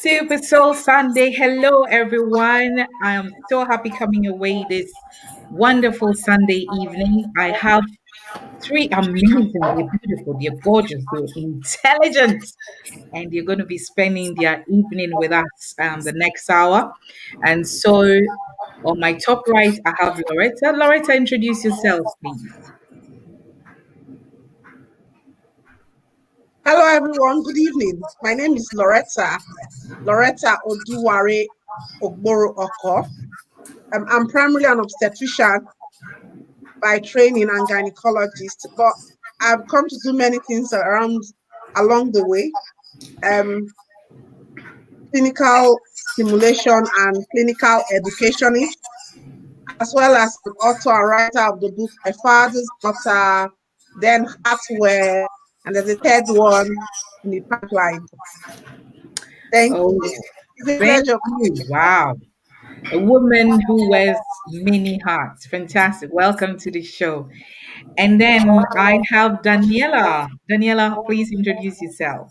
Super Soul Sunday. Hello, everyone. I am so happy coming away this wonderful Sunday evening. I have three amazing, they're beautiful, they're gorgeous, they're intelligent, and they're going to be spending their evening with us the next hour. And so, on my top right, I have Loretta. Loretta, introduce yourself, please. Hello, everyone. Good evening. My name is Loretta Oduware Ogboro-Okar. I'm primarily an obstetrician by training and gynecologist, but I've come to do many things along the way. Um, Clinical stimulation and clinical educationist, as well as an author and writer of the book My Father's Daughter, then Heartware, and there's a third one in the pipeline. Thank Oh, you. It's a thank pleasure. you. Wow. A woman who wears many hats. Fantastic. Welcome to the show. And then I have Daniela. Daniela, please introduce yourself.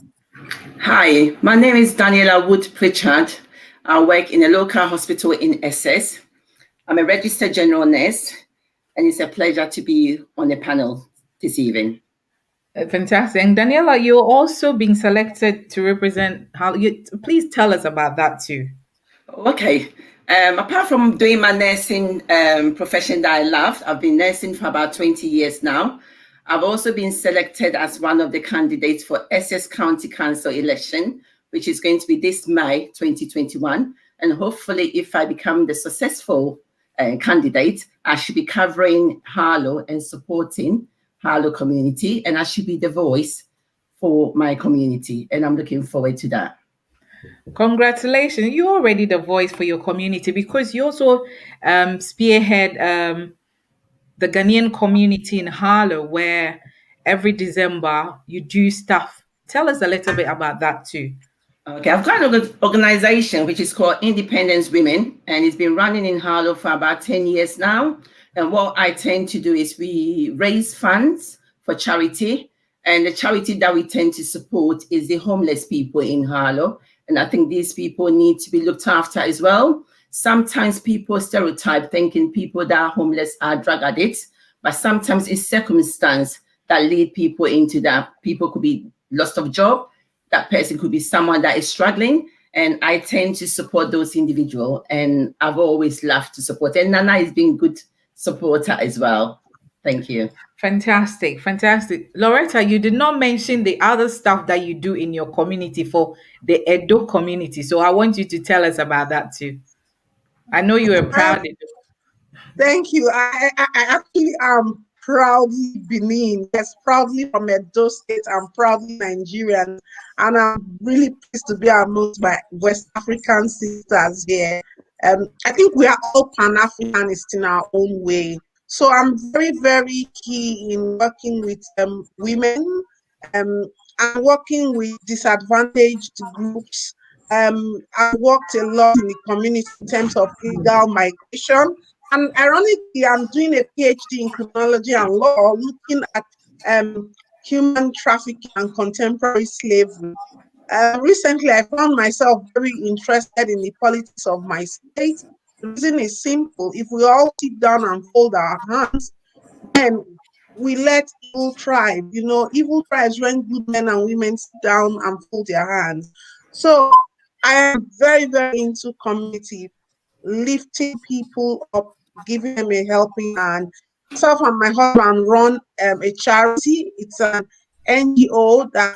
Hi, my name is Daniella Pritchard. I work in a local hospital in Essex. I'm a registered general nurse, and it's a pleasure to be on the panel this evening. Fantastic. And Daniela, you're also being selected to represent how you please tell us about that too. Okay. Apart from doing my nursing profession that I love, I've been nursing for about 20 years now. I've also been selected as one of the candidates for Essex County Council election, which is going to be this May 2021. And hopefully, if I become the successful candidate, I should be covering Harlow and supporting Harlow community, and I should be the voice for my community. And I'm looking forward to that. Congratulations. You're already the voice for your community because you also spearhead the Ghanaian community in Harlow, where every December you do stuff. Tell us a little bit about that too. Okay, I've got an organization which is called Independence Women, and it's been running in Harlow for about 10 years now. And what I tend to do is we raise funds for charity, and the charity that we tend to support is the homeless people in Harlow. And I think these people need to be looked after as well. Sometimes people stereotype thinking people that are homeless are drug addicts, but sometimes it's circumstance that lead people into that. People could be lost of job. That person could be someone that is struggling, and I tend to support those individuals, and I've always loved to support. And Nana has been good supporter as well. Thank you. Fantastic, fantastic. Loretta, you did not mention the other stuff that you do in your community for the Edo community. So I want you to tell us about that too. I know you are Um, proud. Thank you. I actually am proudly Benin. Yes, proudly from Edo State. I'm proudly Nigerian. And I'm really pleased to be amongst my West African sisters here. I think we are all Pan-Africanists in our own way. So I'm very, very key in working with women um, and working with disadvantaged groups. I worked a lot in the community in terms of illegal migration. And ironically, I'm doing a PhD in criminology and law, looking at human trafficking and contemporary slavery. Recently, I found myself very interested in the politics of my state. The reason is simple. If we all sit down and fold our hands, then we let evil thrive. You know, evil thrives when good men and women sit down and fold their hands. So I am very, very into community, lifting people up, giving them a helping hand. Myself and my husband run a charity. It's an NGO that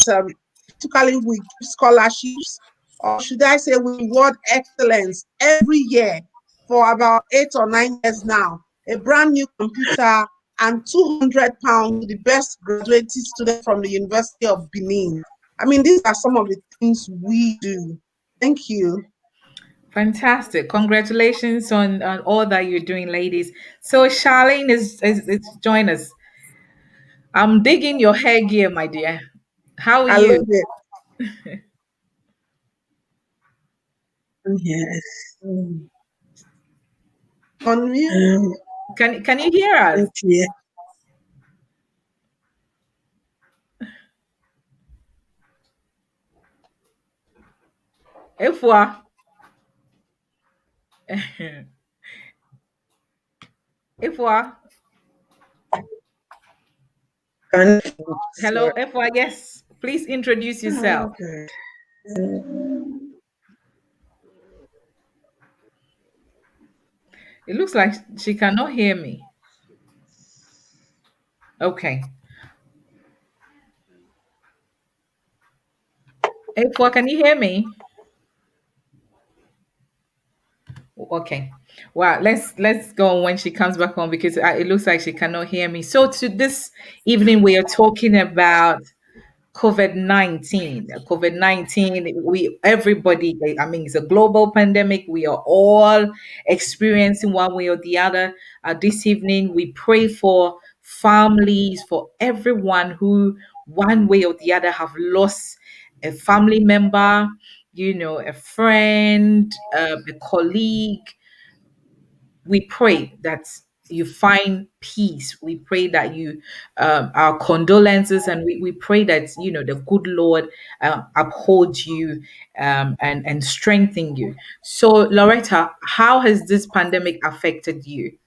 typically we give scholarships, or should I say, we reward excellence every year for about 8 or 9 years now. A brand new computer and £200 to the best graduated student from the University of Benin. I mean, these are some of the things we do. Thank you. Fantastic. Congratulations on all that you're doing, ladies. So Sharlene is join us. I'm digging your hair gear, my dear. How are I love you? it. Yes. On mute. Can you hear us? Yeah. Efwa. Efwa. And Hello, sorry. Efwa. Yes. Please introduce yourself. Okay. It looks like she cannot hear me. Okay. Efwa, can you hear me? Okay. Well, let's go on when she comes back on because it looks like she cannot hear me. So to this evening, we are talking about COVID-19. COVID-19, we everybody, I mean, it's a global pandemic. We are all experiencing one way or the other. This evening, we pray for families, for everyone who one way or the other have lost a family member, a friend, a colleague. We pray that you find peace. We pray that you our condolences, and we pray that the good Lord upholds you and strengthen you. So Loretta, how has this pandemic affected you?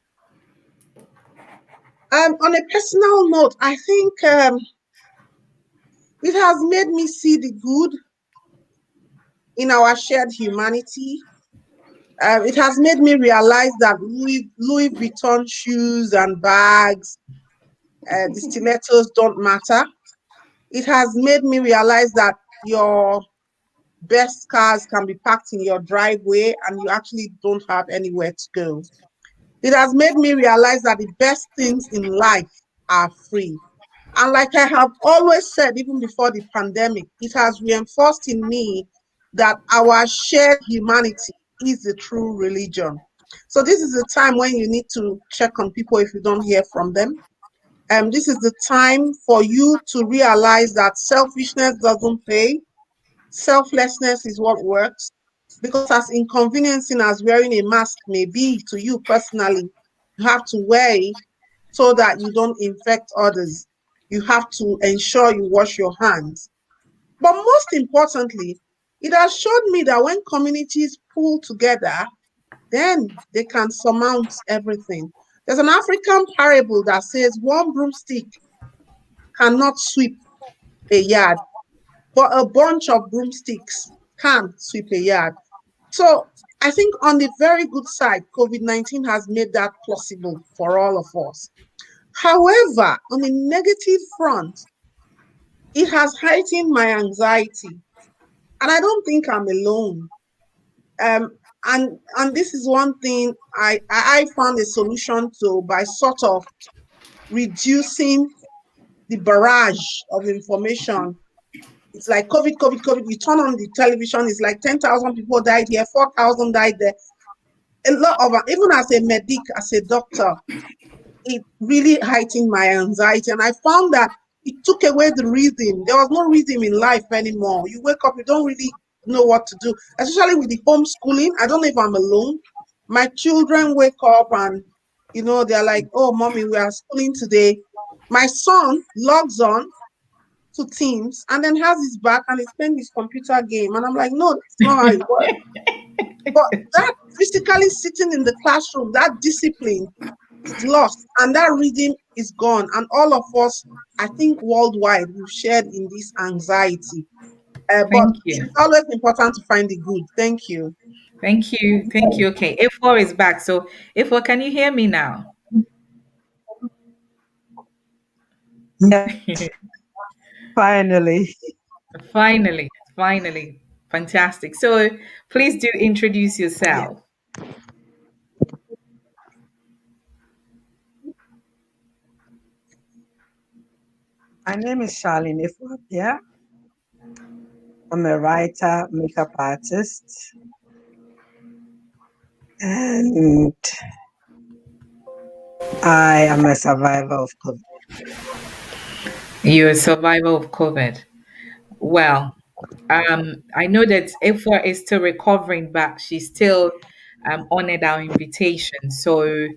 On a personal note, I think it has made me see the good in our shared humanity. It has made me realize that Louis Vuitton shoes and bags, the stilettos don't matter. It has made me realize that your best cars can be parked in your driveway and you actually don't have anywhere to go. It has made me realize that the best things in life are free. And like I have always said, even before the pandemic, it has reinforced in me that our shared humanity is the true religion. So this is the time when you need to check on people if you don't hear from them. This is the time for you to realize that selfishness doesn't pay. Selflessness is what works. Because as inconveniencing as wearing a mask may be to you personally, you have to wear it so that you don't infect others. You have to ensure you wash your hands. But most importantly, it has showed me that when communities pull together, then they can surmount everything. There's an African parable that says one broomstick cannot sweep a yard, but a bunch of broomsticks can sweep a yard. So I think on the very good side, COVID-19 has made that possible for all of us. However, on the negative front, it has heightened my anxiety. And I don't think I'm alone. And this is one thing I found a solution to by sort of reducing the barrage of information. It's like COVID, COVID, COVID. You turn on the television, it's like 10,000 people died here, 4,000 died there. A lot of, even as a medic, as a doctor, it really heightened my anxiety. And I found that it took away the rhythm. There was no rhythm in life anymore. You wake up, you don't really know what to do, especially with the homeschooling. I don't know if I'm alone. My children wake up and, they're like, oh, mommy, we are schooling today. My son logs on to Teams and then has his back and he's playing his computer game. And I'm like, no, that's not how it works. But that physically sitting in the classroom, that discipline is lost and that reading is gone. And all of us, I think worldwide, we've shared in this anxiety. But Thank it you. is always important to find the good. Thank you. Thank you. Thank you. Okay. If4 is back. So If4, can you hear me now? Yeah, finally. Finally. Finally. Fantastic. So please do introduce Yeah. yourself. My name is Sharlene. Yeah, I'm a writer, makeup artist, and I am a survivor of COVID. You're a survivor of COVID. Well, I know that Efwa is still recovering, but she still honored our invitation. So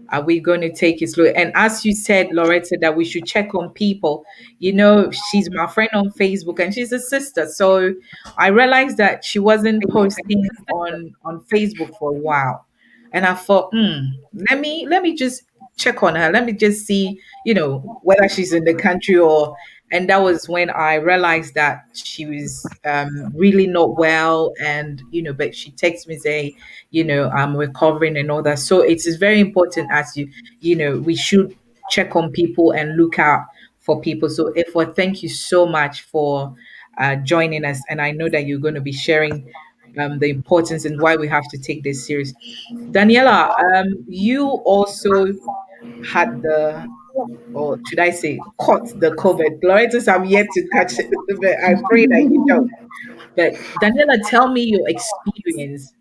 Are we going to take it slow? And as you said, Loretta, that we should check on people. You know, she's my friend on Facebook and she's a sister. So I realized that she wasn't posting on Facebook for a while. And I thought, let me just check on her. Let me just see, whether she's in the country or and that was when I realized that she was really not well. And but she texted me say, I'm recovering and all that. So it is very important as we should check on people and look out for people. So Efwa, thank you so much for joining us. And I know that you're going to be sharing the importance and why we have to take this serious. Daniela, you also had or should I say, caught the COVID. Loretta's, I'm yet to catch it, but I pray that you don't. But Daniela, tell me your experience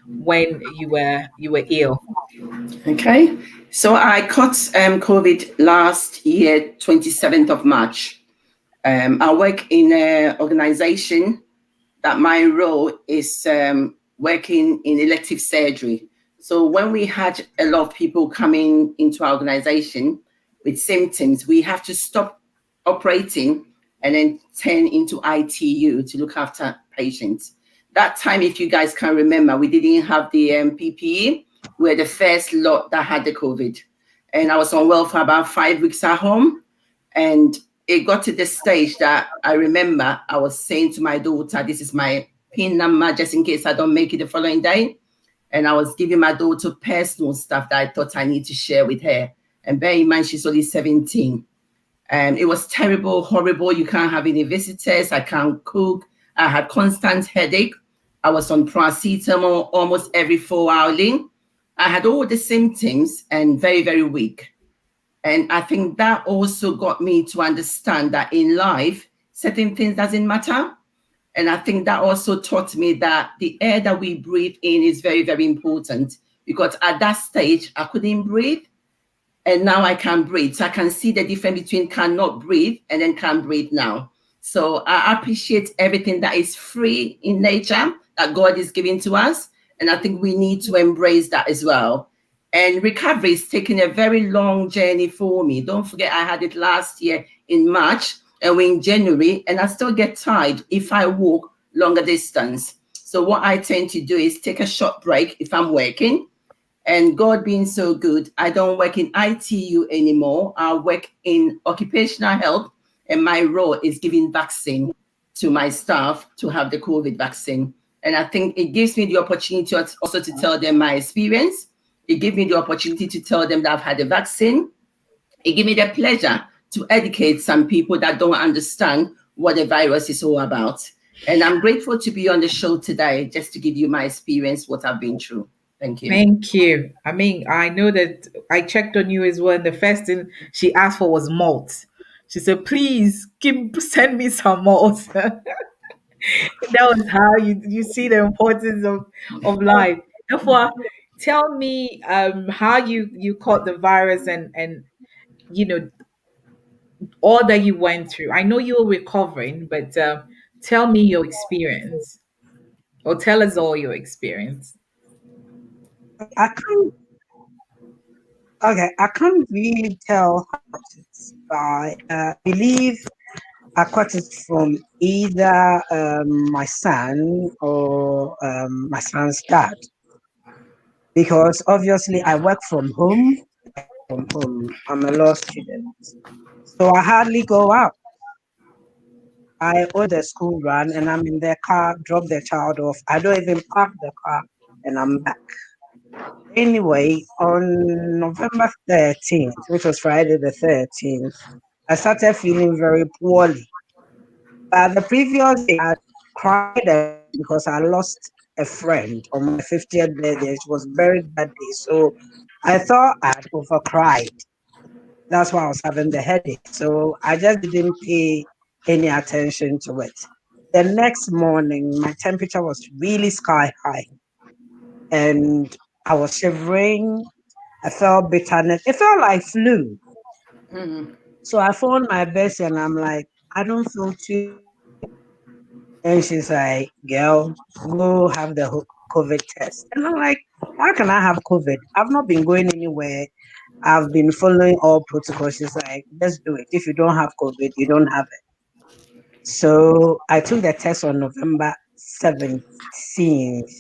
when you were ill. Okay. So I caught COVID last year, 27th of March. I work in an organization that my role is working in elective surgery. So when we had a lot of people coming into our organization with symptoms, we have to stop operating and then turn into ITU to look after patients. That time, if you guys can remember, we didn't have the PPE. We were the first lot that had the COVID. And I was unwell for about 5 weeks at home. And it got to the stage that I remember I was saying to my daughter, this is my PIN number just in case I don't make it the following day. And I was giving my daughter personal stuff that I thought I need to share with her. And bear in mind, she's only 17. And it was terrible, horrible. You can't have any visitors. I can't cook. I had constant headache. I was on paracetamol almost every 4 hours. I had all the symptoms and very, very weak. And I think that also got me to understand that in life, certain things doesn't matter. And I think that also taught me that the air that we breathe in is very, very important, because at that stage, I couldn't breathe. And now I can breathe. So I can see the difference between cannot breathe and then can breathe now. So I appreciate everything that is free in nature that God is giving to us. And I think we need to embrace that as well. And recovery is taking a very long journey for me. Don't forget, I had it last year in March and we're in January, and I still get tired if I walk longer distance. So what I tend to do is take a short break if I'm working. And God being so good, I don't work in ITU anymore. I work in occupational health, and my role is giving vaccine to my staff to have the COVID vaccine. And I think it gives me the opportunity also to tell them my experience. It gives me the opportunity to tell them that I've had a vaccine. It gives me the pleasure to educate some people that don't understand what the virus is all about. And I'm grateful to be on the show today just to give you my experience, what I've been through. Thank you. Thank you. I mean, I know that I checked on you as well. And the first thing she asked for was malt. She said, please send me some malt. That was how you see the importance of life. Therefore, tell me how you caught the virus and you know all that you went through. I know you were recovering, but tell me your experience, or tell us all your experience. I can't. Okay, I can't really tell how it is, but I believe I caught it from either my son or my son's dad, because obviously I work from home. From home, I'm a law student, so I hardly go out. I own the school run, and I'm in their car, drop the child off. I don't even park the car, and I'm back. Anyway, on November 13th, which was Friday the 13th, I started feeling very poorly. But the previous day, I cried because I lost a friend on my 50th birthday. She was buried that day. So I thought I'd overcried. That's why I was having the headache. So I just didn't pay any attention to it. The next morning, my temperature was really sky high. And I was shivering. I felt bitterness. It felt like flu. Mhm. So I phoned my bestie and I'm like, I don't feel too well. And she's like, girl, go have the COVID test. And I'm like, how can I have COVID? I've not been going anywhere. I've been following all protocols. She's like, let's do it. If you don't have COVID, you don't have it. So I took the test on November 17th.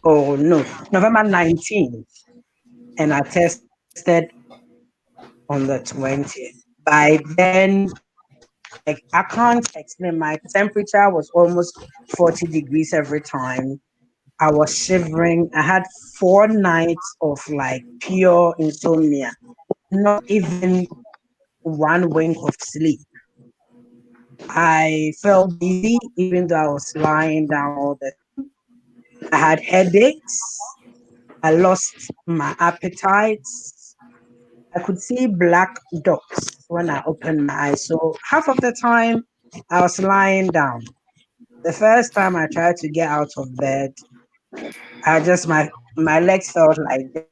Oh no, November 19th. And I tested on the 20th. By then, like I can't explain. My temperature was almost 40 degrees every time. I was shivering. I had 4 nights of like pure insomnia, not even one wink of sleep. I felt dizzy even though I was lying down all the time. I had headaches. I lost my appetite. I could see black dots when I opened my eyes. So half of the time I was lying down. The first time I tried to get out of bed, I just my legs felt like they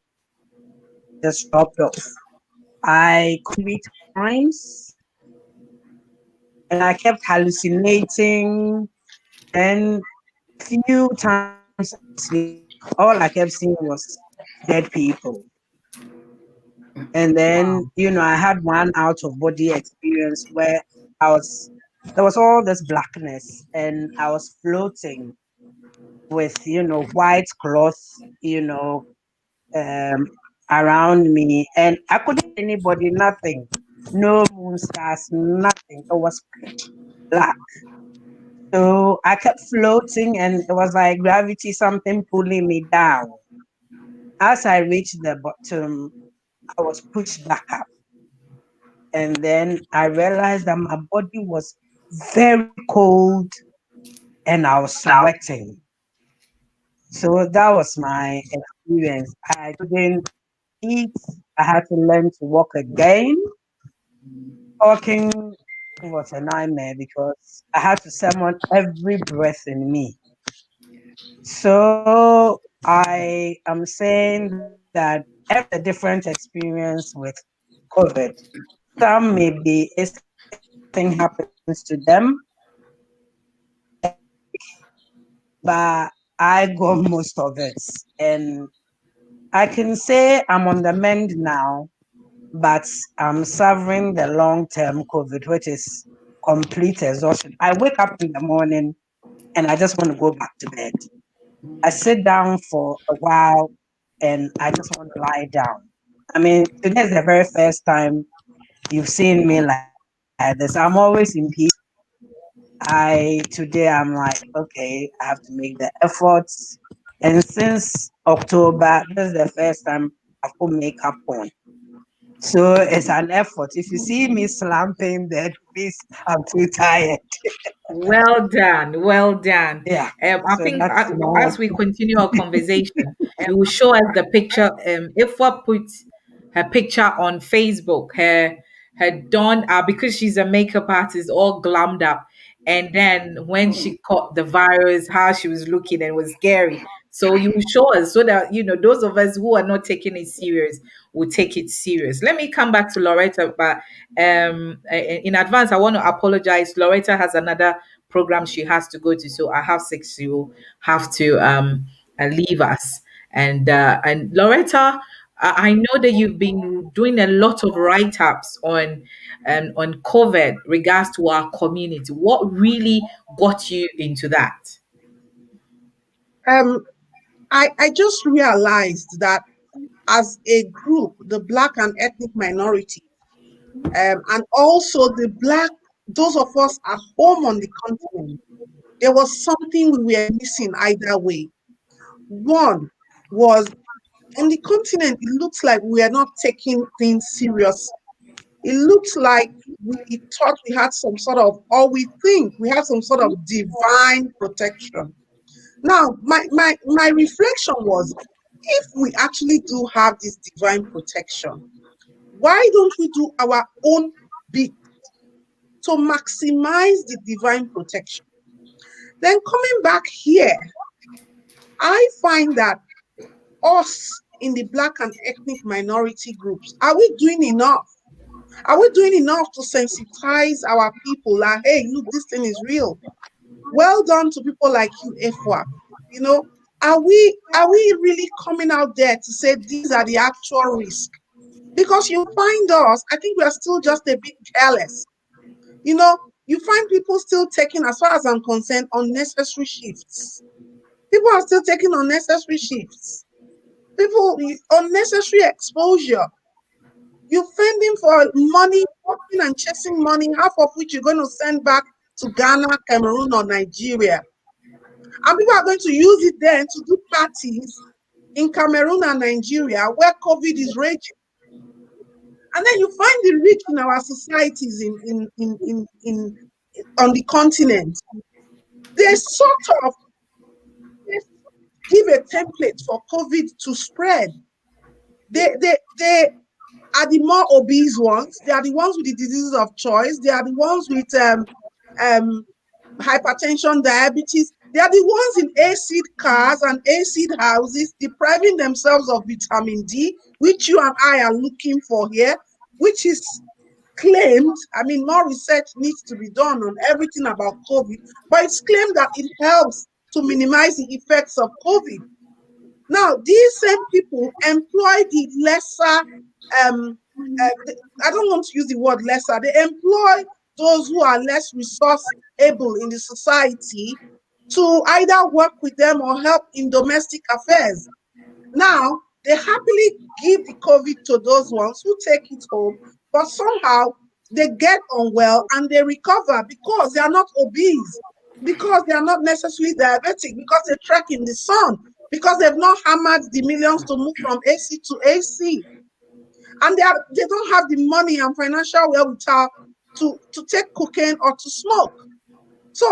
just dropped off. I could read times and I kept hallucinating. And few times I was sleeping, all I kept seeing was dead people. And then, Wow. I had one out of body experience where I was, there was all this blackness and I was floating with, white cloth, um, around me. And I couldn't see anybody, nothing. No moon stars, nothing. It was pitch black. So I kept floating and it was like gravity, something pulling me down. As I reached the bottom, I was pushed back up. And then I realized that my body was very cold and I was sweating. So that was my experience. I couldn't eat. I had to learn to walk again. Talking was a nightmare because I had to summon every breath in me. So I am saying that every different experience with COVID. Some maybe something happens to them, but I got most of it. And I can say I'm on the mend now, but I'm suffering the long term COVID, which is complete exhaustion. I wake up in the morning and I just want to go back to bed. I sit down for a while and I just want to lie down. I mean, today is the very first time you've seen me like this. I'm always in peace. Today I'm like, okay, I have to make the efforts. And since October, this is the first time I've put makeup on. So it's an effort. If you see me slumping, then please, I'm too tired. Well done, well done. Yeah. I So think that's my as we continue our conversation, you will show us the picture. If we put her picture on Facebook, her done because she's a makeup artist, all glammed up, and then when she caught the virus, how she was looking and it was scary. So you will show us so that those of us who are not taking it serious will take it serious. Let me come back to Loretta, but in advance, I want to apologize. Loretta has another program she has to go to, so I have six. She will have to leave us. And Loretta, I know that you've been doing a lot of write-ups on COVID regards to our community. What really got you into that? Um, I just realized that as a group, the Black and ethnic minority, and also the Black, those of us at home on the continent, there was something we were missing either way. One was on the continent, it looks like we are not taking things serious. It looks like we thought we had some sort of, or we think we have some sort of divine protection. Now, my reflection was, if we actually do have this divine protection, why don't we do our own bit to maximize the divine protection? Then coming back here, I find that us in the Black and ethnic minority groups, are we doing enough? Are we doing enough to sensitize our people that, hey, look, this thing is real? Well done to people like you, Efwa. You know, Are we really coming out there to say these are the actual risks? Because you find us, I think we are still just a bit careless. You know, you find people still taking, as far as I'm concerned, unnecessary shifts. People are still taking unnecessary shifts. People, unnecessary exposure. You're fending for money, working and chasing money, half of which you're going to send back to Ghana, Cameroon, or Nigeria. And people are going to use it then to do parties in Cameroon and Nigeria where COVID is raging. And then you find the rich in our societies on the continent. They sort of give a template for COVID to spread. They are the more obese ones. They are the ones with the diseases of choice. They are the ones with hypertension, diabetes. They are the ones in acid cars and acid houses, depriving themselves of vitamin D, which you and I are looking for here, which is claimed. I mean, more research needs to be done on everything about COVID, but it's claimed that it helps to minimize the effects of COVID. Now, these same people employ the lesser, I don't want to use the word lesser, they employ those who are less resource able in the society to either work with them or help in domestic affairs. Now, they happily give the COVID to those ones who take it home, but somehow they get unwell and they recover because they are not obese, because they are not necessarily diabetic, because they trek in the sun, because they've not hammered the millions to move from AC to AC. And they don't have the money and financial wherewithal to take cocaine or to smoke. So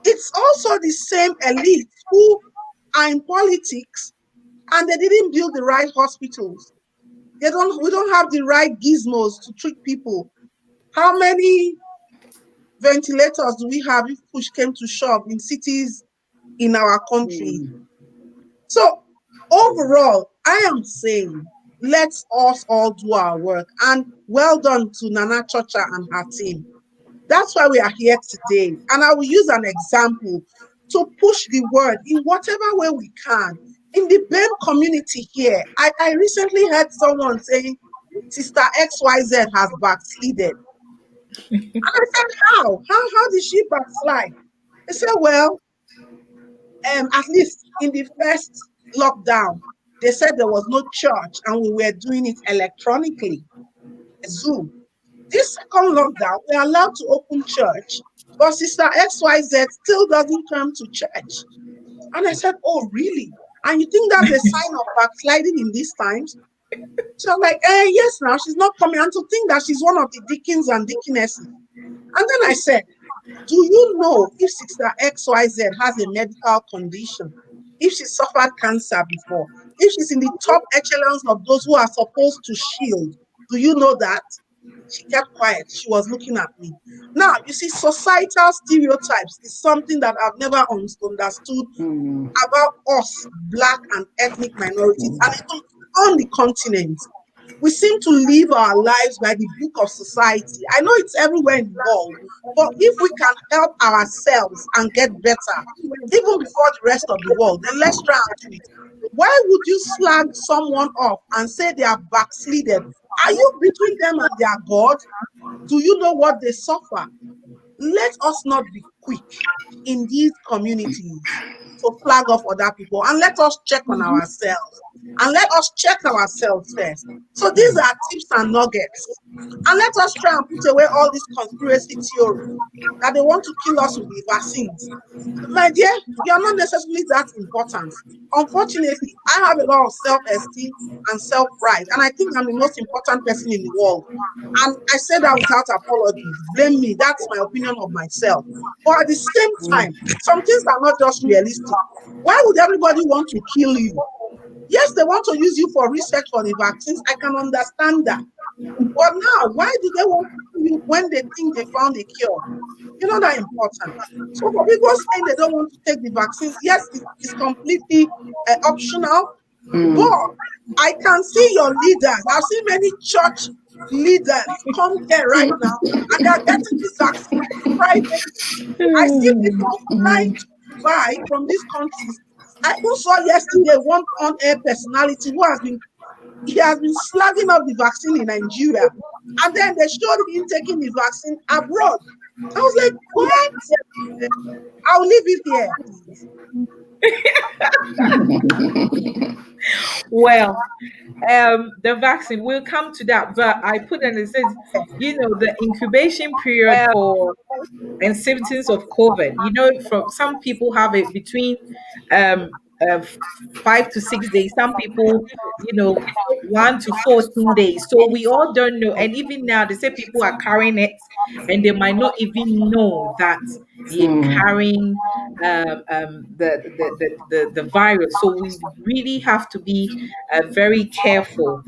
it's also the same elite who are in politics and they didn't build the right hospitals. We don't have the right gizmos to treat people. How many ventilators do we have if push came to shove in cities in our country? So overall, I am saying, let us all do our work. And well done to Nana Chocha and her team. That's why we are here today. And I will use an example to push the word in whatever way we can. In the BEM community here, I recently heard someone saying, Sister XYZ has backslided. And I said, how? How did she backslide? They said, well, at least in the first lockdown, they said there was no church and we were doing it electronically, Zoom. This second lockdown, we're allowed to open church, but Sister XYZ still doesn't come to church. And I said, oh, really? And you think that's a sign of backsliding in these times? So I'm like, yes, now she's not coming. And to think that she's one of the deacons and deaconesses. And then I said, do you know if Sister XYZ has a medical condition? If she suffered cancer before? If she's in the top echelons of those who are supposed to shield? Do you know that? She kept quiet. She was looking at me. Now, you see, societal stereotypes is something that I've never understood about us, Black and ethnic minorities, and even on the continent. We seem to live our lives by the book of society. I know it's everywhere in the world, but if we can help ourselves and get better, even before the rest of the world, then let's try and do it. Why would you slag someone off and say they are backslided? Are you between them and their God? Do you know what they suffer? Let us not be quick in these communities to flag off other people, and let us check on ourselves. And let us check ourselves first. So these are tips and nuggets. And let us try and put away all this conspiracy theory that they want to kill us with the vaccines. My dear, you're not necessarily that important. Unfortunately, I have a lot of self-esteem and self-pride, and I think I'm the most important person in the world. And I say that without apology. Blame me. That's my opinion of myself. But at the same time, some things are not just realistic. Why would everybody want to kill you? Yes, they want to use you for research for the vaccines. I can understand that. But now, why do they want to kill you when they think they found a cure? You know that important. So for people saying they don't want to take the vaccines, yes, it's completely optional. But I can see your leaders. I've seen many church leaders come here right now, and they are getting this vaccine privately. I see people flying to buy from these countries, I even saw yesterday one on-air personality who has been slagging up the vaccine in Nigeria, and then they showed him taking the vaccine abroad. I was like, what? I'll leave it here, please. Well, the vaccine, we'll come to that, but I put in it says, the incubation period for and symptoms of COVID. From some people have it between um, 5 to 6 days. Some people, 1 to 14 days. So we all don't know. And even now, they say people are carrying it, and they might not even know that they're carrying the virus. So we really have to be very careful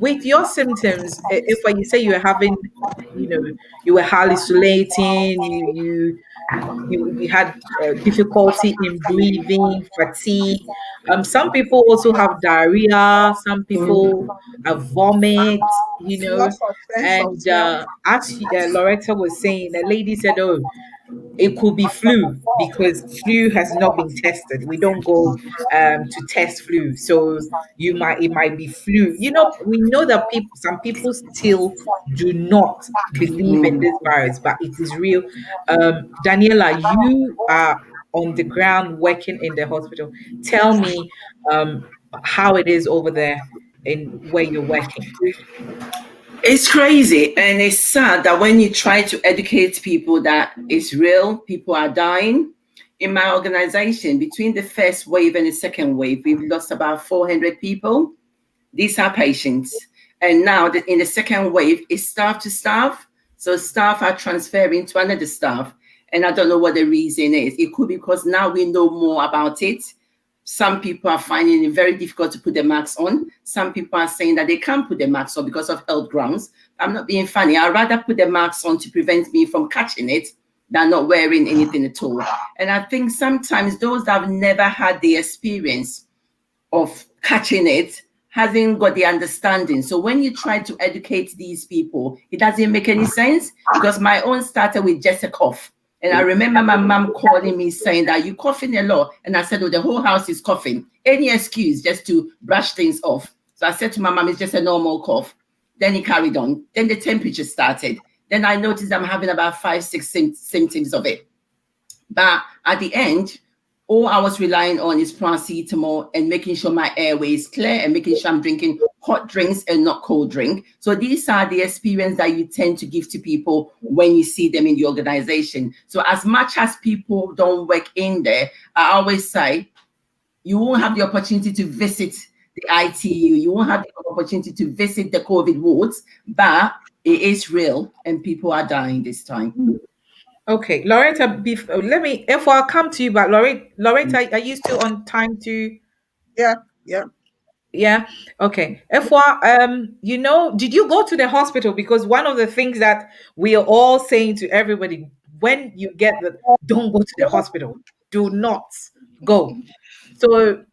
with your symptoms. If when you say you're having, you know, you were hallucinating, you had difficulty in breathing, fatigue. Some people also have diarrhea. Some people vomit. Loss of sense of And smell. as Loretta was saying, the lady said, "Oh, it could be flu because flu has not been tested. We don't go to test flu, so it might be flu. We know that some people still do not believe in this virus, but it is real. Daniela, you are on the ground working in the hospital. Tell me how it is over there in where you're working. It's crazy and it's sad that when you try to educate people that it's real, people are dying. In my organization, between the first wave and the second wave, we've lost about 400 people. These are patients. And now in the second wave, it's staff to staff. So staff are transferring to another staff. And I don't know what the reason is. It could be because now we know more about it. Some people are finding it very difficult to put the mask on. Some people are saying that they can't put the mask on because of health grounds. I'm not being funny. I'd rather put the mask on to prevent me from catching it than not wearing anything at all. And I think sometimes those that have never had the experience of catching it hasn't got the understanding. So when you try to educate these people, it doesn't make any sense because my own started with just a cough. And I remember my mom calling me saying that you coughing a lot. And I said, oh, the whole house is coughing. Any excuse just to brush things off. So I said to my mom, it's just a normal cough. Then he carried on. Then the temperature started. Then I noticed I'm having about 5-6 symptoms of it. But at the end, all I was relying on is paracetamol and making sure my airway is clear and making sure I'm drinking hot drinks and not cold drink. So these are the experience that you tend to give to people when you see them in the organization. So as much as people don't work in there, I always say, you won't have the opportunity to visit the ITU. You won't have the opportunity to visit the COVID wards, but it is real and people are dying this time. Okay, Loretta, if I'll come to you, but Loretta, are you still on time to? Yeah, yeah. Yeah. Okay. Did you go to the hospital? Because one of the things that we are all saying to everybody, when you get don't go to the hospital. Do not go. So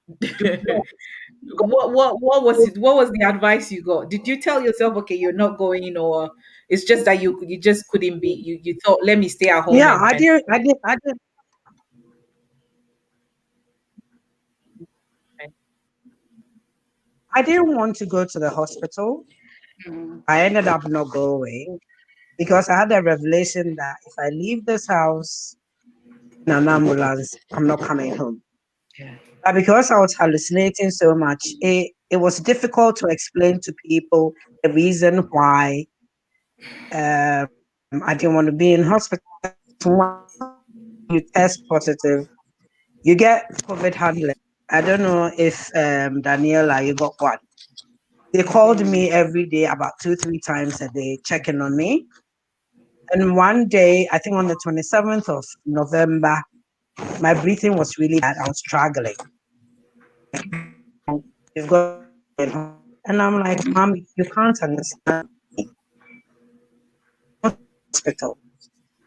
what was it? What was the advice you got? Did you tell yourself, okay, you're not going, or it's just that you just couldn't be, you thought, let me stay at home Yeah, and I didn't want to go to the hospital. I ended up not going because I had a revelation that if I leave this house in an ambulance, I'm not coming home. Yeah. But because I was hallucinating so much, it was difficult to explain to people the reason why I didn't want to be in hospital. You test positive, you get COVID handling. I don't know if Daniela, you got one. They called me every day about 2-3 times a day, checking on me. And one day, I think on the 27th of November, my breathing was really bad. I was struggling. You've got, and I'm like, Mom, you can't understand me. Hospital.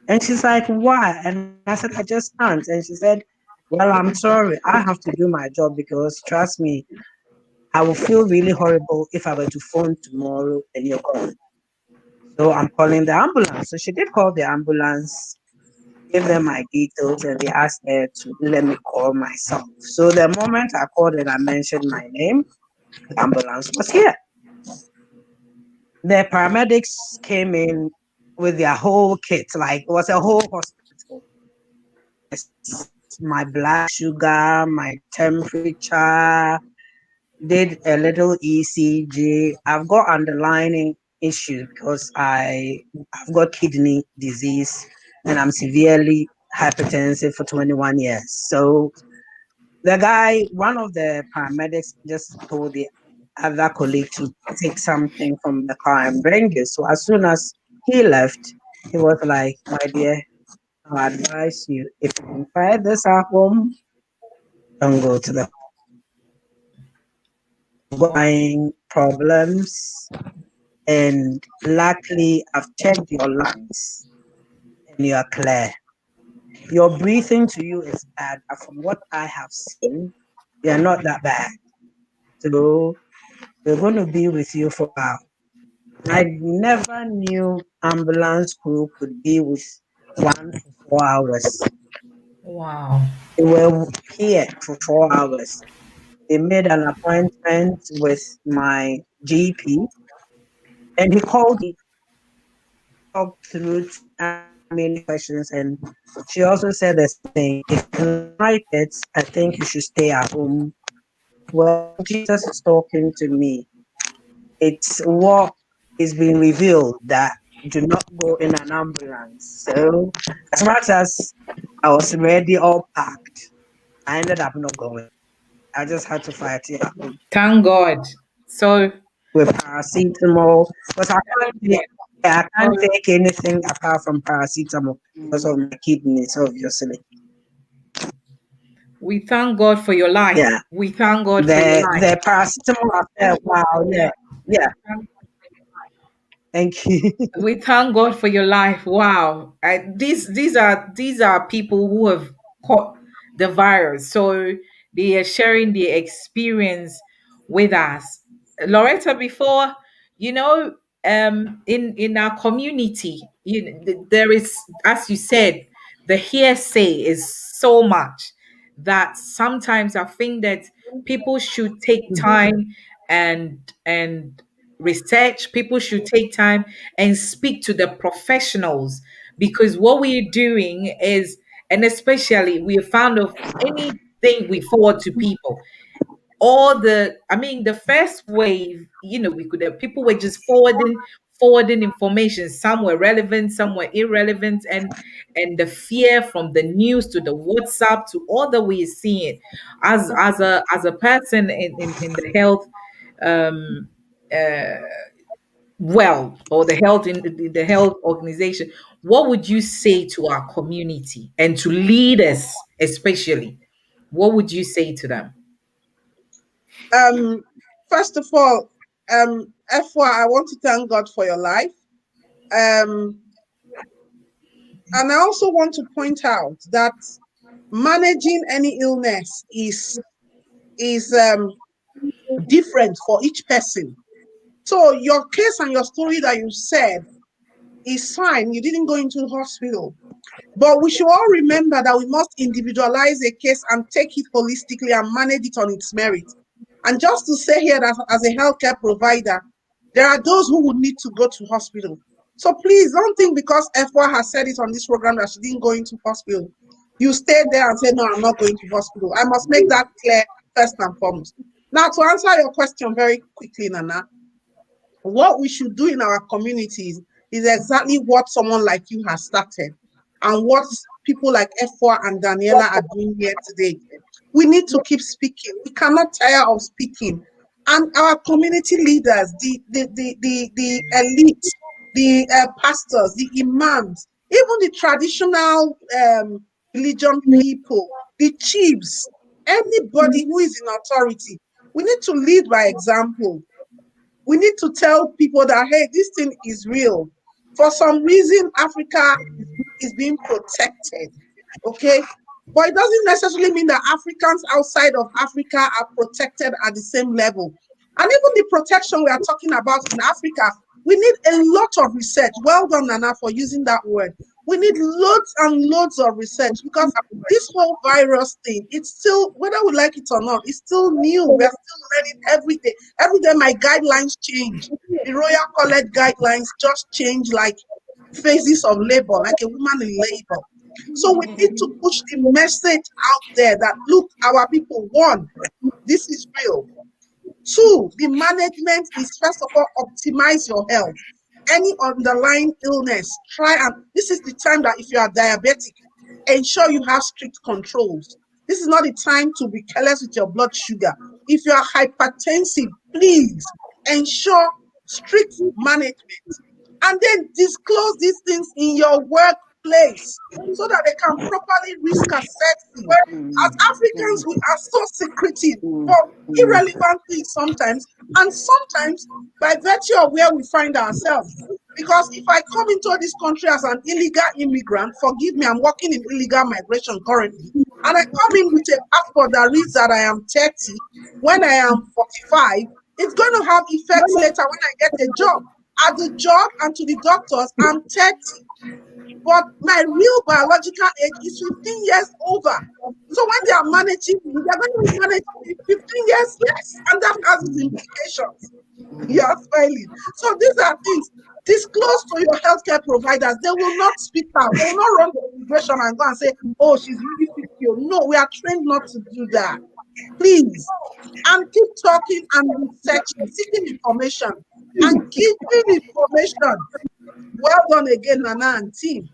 And she's like, why? And I said, I just can't. And she said, well, I'm sorry. I have to do my job because trust me, I will feel really horrible if I were to phone tomorrow and you're gone. So I'm calling the ambulance. So she did call the ambulance. gave them my details, and they asked her to let me call myself. So the moment I called and I mentioned my name, the ambulance was here. The paramedics came in with their whole kit, like it was a whole hospital. My blood sugar, my temperature, did a little ECG. I've got underlying issues because I've got kidney disease and I'm severely hypertensive for 21 years. So the guy, one of the paramedics, just told the other colleague to take something from the car and bring it. So as soon as he left, he was like, "My dear, I advise you, if you can try this at home, don't go to the buying problems. And luckily, I've checked your lungs and you are clear. Your breathing to you is bad, but from what I have seen, you're not that bad. So we're going to be with you for a while." I never knew ambulance crew could be with one for 4 hours. Wow. They were here for 4 hours. They made an appointment with my GP and he called me, talked through many questions, and she also said the same thing. If you like it, I think you should stay at home. Well, Jesus is talking to me. It's what is being revealed that do not go in an ambulance. So as much as I was ready, all packed, I ended up not going. I just had to fight it at home Thank God. So, with paracetamol because I can't take anything apart from paracetamol because of my kidneys, obviously. we thank God for your life. Yeah. We thank God for your life. The paracetamol I felt, wow, yeah. Yeah. Thank you. We thank God for your life. Wow. These are people who have caught the virus. So they are sharing their experience with us. Loretta, before, you know, in our community, there is, as you said, the hearsay is so much that sometimes I think that people should take time and research. People should take time and speak to the professionals, because what we're doing is, and especially we have found of anything we forward to people, all the, I mean, the first wave, we could have, people were just forwarding information. Some were relevant, some were irrelevant, and the fear from the news to the WhatsApp to all that we're seeing. As a person in the health, um uh or the health, in the health organization, what would you say to our community and to leaders especially? What would you say to them? Um, First of all, FY, I want to thank God for your life. Um, and I also want to point out that managing any illness is different for each person. So your case and your story that you said is fine. You didn't go into the hospital. But we should all remember that we must individualize a case and take it holistically and manage it on its merit. And just to say here that as a healthcare provider, there are those who would need to go to hospital. So please don't think because FY has said it on this program that she didn't go into hospital. You stayed there and said, no, I'm not going to hospital. I must make that clear first and foremost. Now, to answer your question very quickly, Nana, what we should do in our communities is exactly what someone like you has started and what people like F4 and Daniella are doing here today. We need to keep speaking. We cannot tire of speaking. And our community leaders, the elite, the pastors, the imams, even the traditional religion people, the chiefs, anybody who is in authority, we need to lead by example. We need to tell people that, hey, this thing is real. For some reason, Africa is being protected. Okay? But it doesn't necessarily mean that Africans outside of Africa are protected at the same level. And even the protection we are talking about in Africa, we need a lot of research. Well done, Nana, for using that word. We need loads and loads of research because this whole virus thing, it's still, whether we like it or not, it's still new. We are still learning every day. Every day my guidelines change. The Royal College guidelines just change like phases of labor, like a woman in labor. So we need to push the message out there that, look, our people, one, this is real. Two, the management is, first of all, optimize your health. Any underlying illness, try, and this is the time that if you are diabetic, ensure you have strict controls. This is not the time to be careless with your blood sugar. If you are hypertensive, please ensure strict management. And then disclose these things in your workplace so that they can properly risk assess you. As Africans, we are so secretive for irrelevant things sometimes, and sometimes by virtue of where we find ourselves. Because if I come into this country as an illegal immigrant, forgive me, I'm working in illegal migration currently, and I come in with a passport that reads that I am 30 when I am 45, it's going to have effects later when I get a job. At the job and to the doctors, I'm 30. But my real biological age is 15 years over. So when they are managing me, they're going to be managing me 15 years less, and that has its implications. You are smiling. So these are things. Disclose to your healthcare providers. They will not speak out. They will not run the immigration and go and say, oh, she's really 50. No, we are trained not to do that. Please. And keep talking and researching, seeking information, and giving information. Well done again, Nana and team.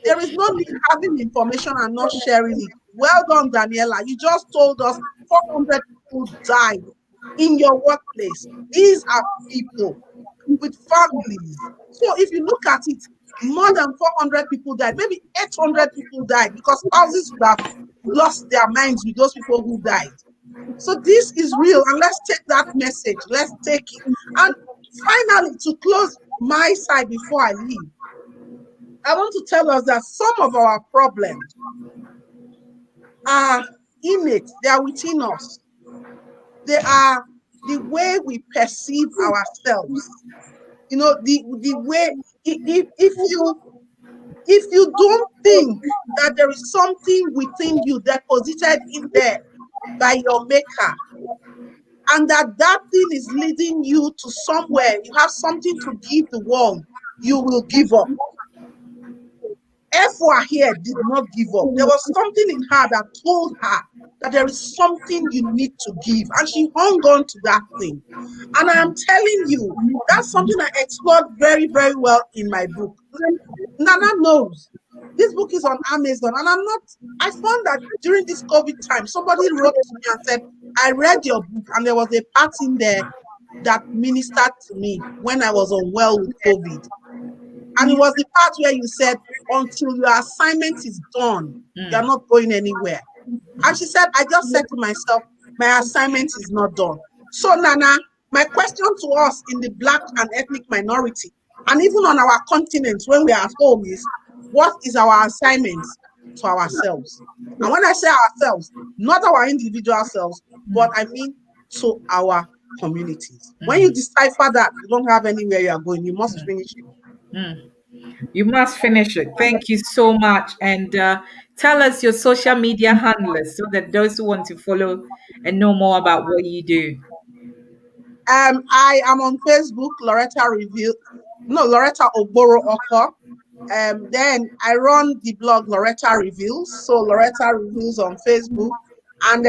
There is no need having information and not sharing it. Well done, Daniella. You just told us 400 people died in your workplace. These are people with families. So if you look at it, more than 400 people died. Maybe 800 people died because thousands would have lost their minds with those people who died. So this is real, and let's take that message. Let's take it. And finally, to close my side before I leave, I want to tell us that some of our problems are innate. They are within us. They are the way we perceive ourselves. You know, the way, if you don't think that there is something within you deposited in there by your maker, and that thing is leading you to somewhere, you have something to give the world, you will give up. Efwa here did not give up. There was something in her that told her that there is something you need to give, and she hung on to that thing. And I am telling you, that's something I explored very, very well in my book. Nana knows. This book is on Amazon, and I found that during this COVID time, somebody wrote to me and said, I read your book, and there was a part in there that ministered to me when I was unwell with COVID. And it was the part where you said, until your assignment is done, you're not going anywhere. And she said, I just said to myself, my assignment is not done. So, Nana, my question to us in the Black and ethnic minority, and even on our continent when we are at home, is what is our assignment to ourselves? And when I say ourselves, not our individual selves, but I mean to our communities. When you decipher that, you don't have anywhere you are going, you must finish it. You must finish it. Thank you so much. And tell us your social media handlers so that those who want to follow and know more about what you do. I am on Facebook, Loretta Ogboro-Okar. Then I run the blog Loretta Reviews. So Loretta Reviews on Facebook, and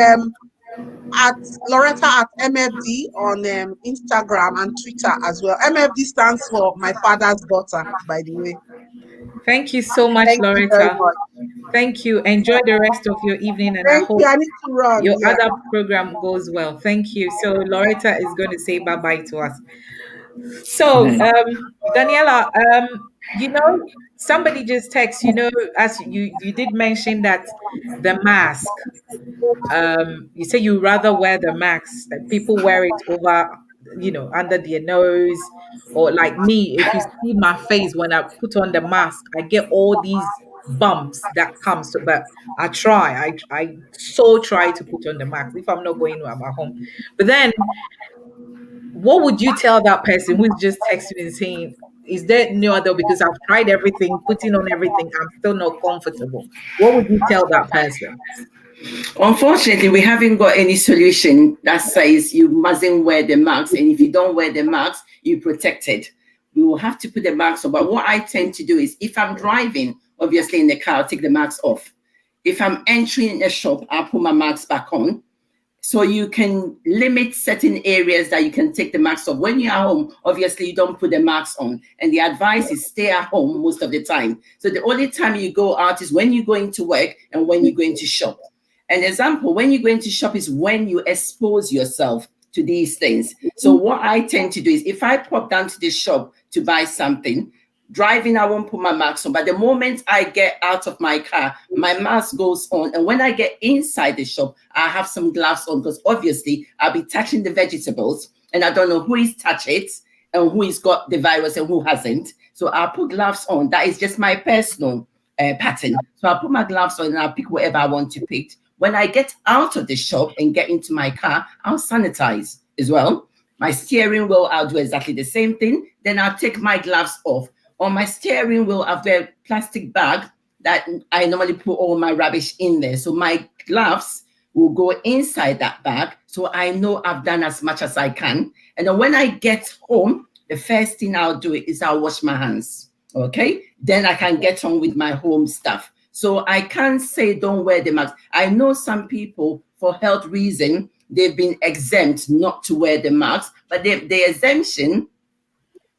at Loretta at MFD on Instagram and Twitter as well. MFD stands for my father's daughter, by the way. Thank you so much, Thank you very Loretta. much. Thank you. Enjoy the rest of your evening, and I Thank hope you. I need to run. your Yeah. other program goes well. Thank you. So Loretta is going to say bye-bye to us. So, Daniella, somebody just texted, as you did mention that the mask, you say you rather wear the mask, that people wear it over, under their nose, or like me, if you see my face when I put on the mask, I get all these bumps that comes to, but I so try to put on the mask if I'm not going, I'm at home. But then what would you tell that person who's just texting and saying, Is there no other? Because I've tried everything, putting on everything, I'm still not comfortable. What would you tell that person? Unfortunately, we haven't got any solution that says you mustn't wear the mask, and if you don't wear the mask, you're protected. We will have to put the mask on. But what I tend to do is, if I'm driving, obviously in the car, I'll take the mask off. If I'm entering a shop, I'll put my mask back on. So you can limit certain areas that you can take the mask off. When you're at home, obviously you don't put the mask on. And the advice is stay at home most of the time. So the only time you go out is when you're going to work and when you're going to shop. An example, when you're going to shop is when you expose yourself to these things. So what I tend to do is, if I pop down to the shop to buy something, driving, I won't put my mask on. But the moment I get out of my car, my mask goes on. And when I get inside the shop, I have some gloves on, because obviously I'll be touching the vegetables and I don't know who is touched it and who has got the virus and who hasn't. So I'll put gloves on. That is just my personal pattern. So I'll put my gloves on and I'll pick whatever I want to pick. When I get out of the shop and get into my car, I'll sanitize as well. My steering wheel, I'll do exactly the same thing. Then I'll take my gloves off. On my steering wheel, I've got a plastic bag that I normally put all my rubbish in there. So my gloves will go inside that bag. So I know I've done as much as I can. And then when I get home, the first thing I'll do is I'll wash my hands. Okay? Then I can get on with my home stuff. So I can't say don't wear the mask. I know some people, for health reason, they've been exempt not to wear the mask. But the exemption,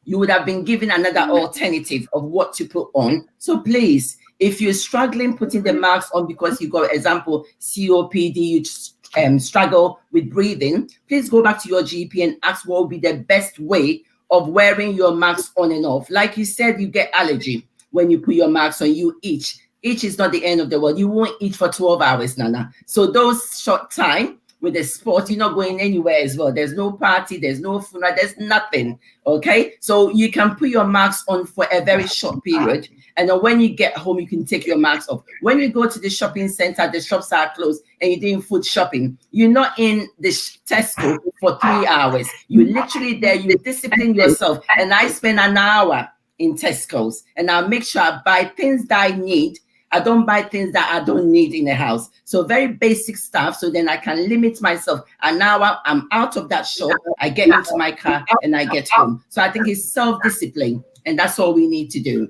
you would have been given another alternative of what to put on. So please, if you're struggling putting the mask on because you got, example, COPD, you struggle with breathing, please go back to your GP and ask what would be the best way of wearing your mask on and off. Like you said, you get allergy when you put your mask on, you itch. Itch is not the end of the world. You won't eat for 12 hours, Nana. So those short time, with the sport, you're not going anywhere as well. There's no party, there's no funeral, there's nothing. Okay, so you can put your mask on for a very short period, and then when you get home, you can take your mask off. When you go to the shopping center, the shops are closed, and you're doing food shopping, you're not in the Tesco for 3 hours. You're literally there, you discipline yourself. And I spend an hour in Tesco's, and I'll make sure I buy things that I need. I don't buy things that I don't need in the house. So very basic stuff. So then I can limit myself. And now I'm out of that shop. I get into my car and I get home. So I think it's self-discipline. And that's all we need to do.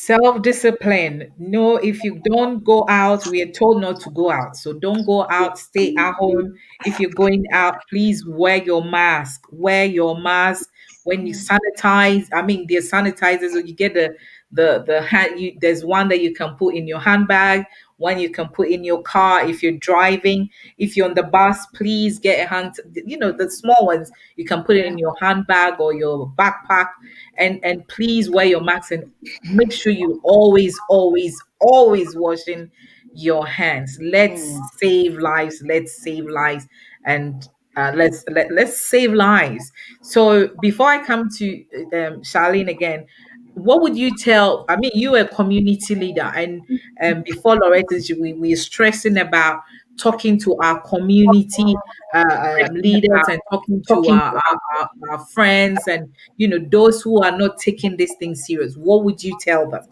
Self-discipline. No, if you don't go out, we are told not to go out. So don't go out, stay at home. If you're going out, please wear your mask. Wear your mask. When you sanitize, I mean, there's sanitizers, so you get the hand, there's one that you can put in your handbag, one you can put in your car if you're driving. If you're on the bus, please get a hand, the small ones, you can put it in your handbag or your backpack, and please wear your mask and make sure you always washing your hands. Let's save lives. And let's save lives. So before I come to Sharlene again, what would you tell? I mean, you are a community leader, and before Loretta, we're stressing about talking to our community leaders and talking to our friends, and those who are not taking this thing serious. What would you tell them?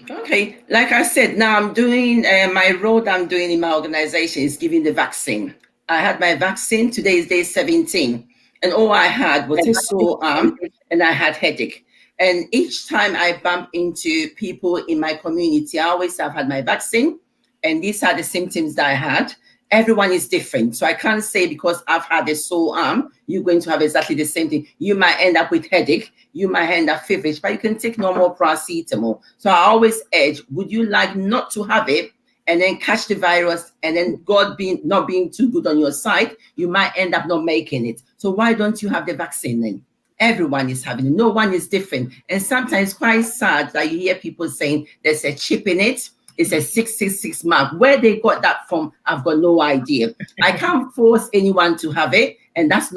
Okay, like I said, now I'm doing my role I'm doing in my organization is giving the vaccine. I had my vaccine. Today is day 17, and all I had was a sore arm and I had headache. And each time I bump into people in my community, I always have had my vaccine, and these are the symptoms that I had. Everyone is different. So I can't say because I've had a sore arm, you're going to have exactly the same thing. You might end up with headache, you might end up feverish, but you can take normal paracetamol. So I always urge, would you like not to have it and then catch the virus, and then God not being too good on your side, you might end up not making it. So why don't you have the vaccine then? Everyone is having it. No one is different. And sometimes quite sad that you hear people saying there's a chip in it. It's a 666 mark. Where they got that from, I've got no idea. I can't force anyone to have it. And that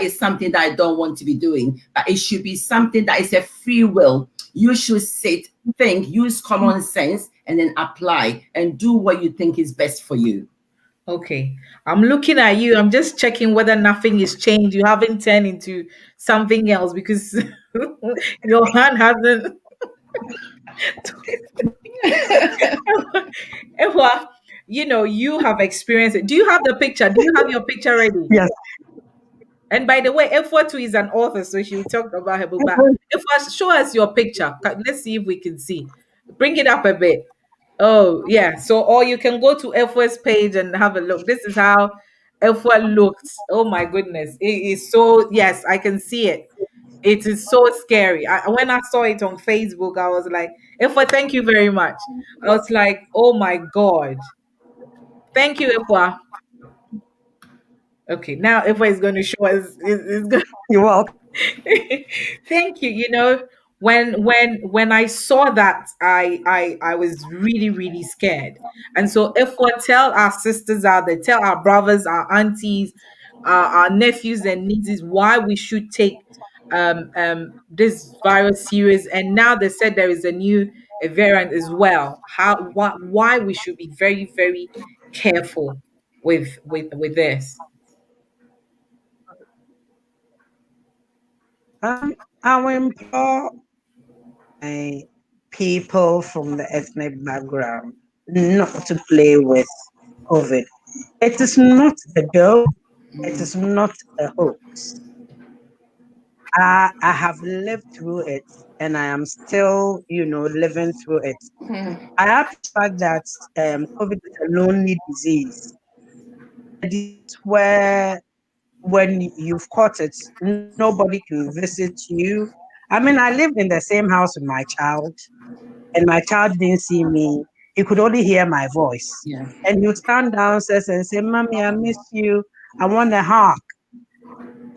is something that I don't want to be doing. But it should be something that is a free will. You should sit, think, use common sense, and then apply and do what you think is best for you. Okay. I'm looking at you. I'm just checking whether nothing is changed. You haven't turned into something else because your hand hasn't. Ewa, you have experienced it. Do you have the picture? Do you have your picture ready? Yes. And by the way, Efwa too is an author, so she will talk about her book. But Efwa, show us your picture. Let's see if we can see. Bring it up a bit. Oh, yeah. So, or you can go to Efwa's page and have a look. This is how Efwa looked. Oh my goodness. It is so, yes, I can see it. It is so scary. When I saw it on Facebook, I was like, Efwa, thank you very much. I was like, oh my God. Thank you, Efwa. Okay, now Efwa is going to show us. You're welcome. Thank you. When I saw that, I was really really scared. And so, if we tell our sisters out there, tell our brothers, our aunties, our nephews and nieces why we should take this virus serious. And now they said there is a new variant as well. Why we should be very very careful with this. I will implore my people from the ethnic background not to play with COVID. It is not a joke. It is not a hoax. I have lived through it and I am still, living through it. I appreciate that COVID is a lonely disease. A disease where when you've caught it, nobody can visit you. I mean, I lived in the same house with my child, and my child didn't see me. He could only hear my voice. Yeah. And he would stand downstairs and say, Mommy, I miss you. I want a hug.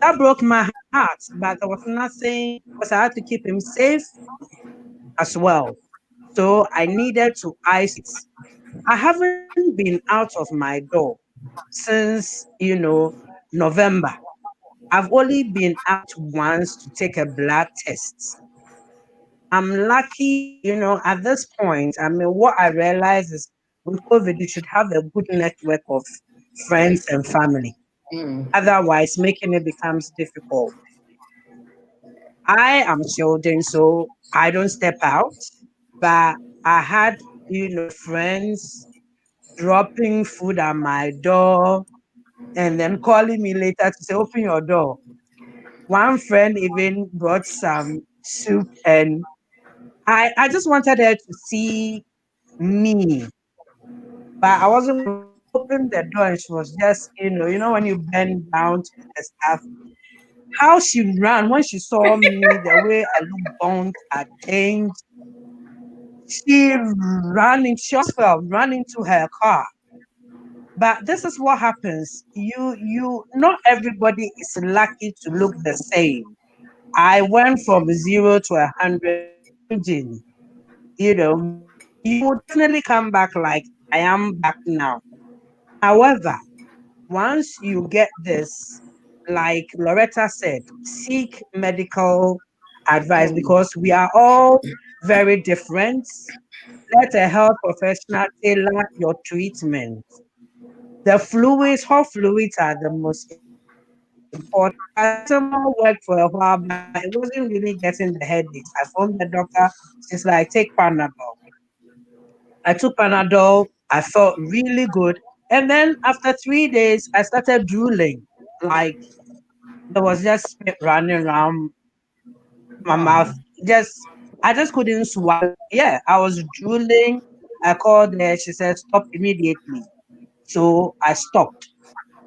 That broke my heart, but there was nothing because I had to keep him safe as well. So I needed to isolate. I haven't been out of my door since, November. I've only been out once to take a blood test. I'm lucky, at this point. I mean, what I realize is with COVID, you should have a good network of friends and family. Mm. Otherwise, making it becomes difficult. I am children, so I don't step out, but I had, friends dropping food at my door and then calling me later to say, open your door. One friend even brought some soup and I just wanted her to see me, but I wasn't going to open the door and she was just, when you bend down to the stuff, how she ran when she saw me, the way I looked burnt, I changed. She she almost fell, ran into her car. But this is what happens. Not everybody is lucky to look the same. I went from 0 to 100, changing. You will definitely come back like I am back now. However, once you get this, like Loretta said, seek medical advice because we are all very different. Let a health professional tailor your treatment. The fluids, hot fluids are the most important. Paracetamol worked for a while, but it wasn't really getting the headaches. I phoned the doctor. She's like, take Panadol. I took Panadol. I felt really good. And then after 3 days, I started drooling. Like there was just spit running around my mouth. Oh. I just couldn't swallow. Yeah, I was drooling. I called her. She said, stop immediately. So I stopped.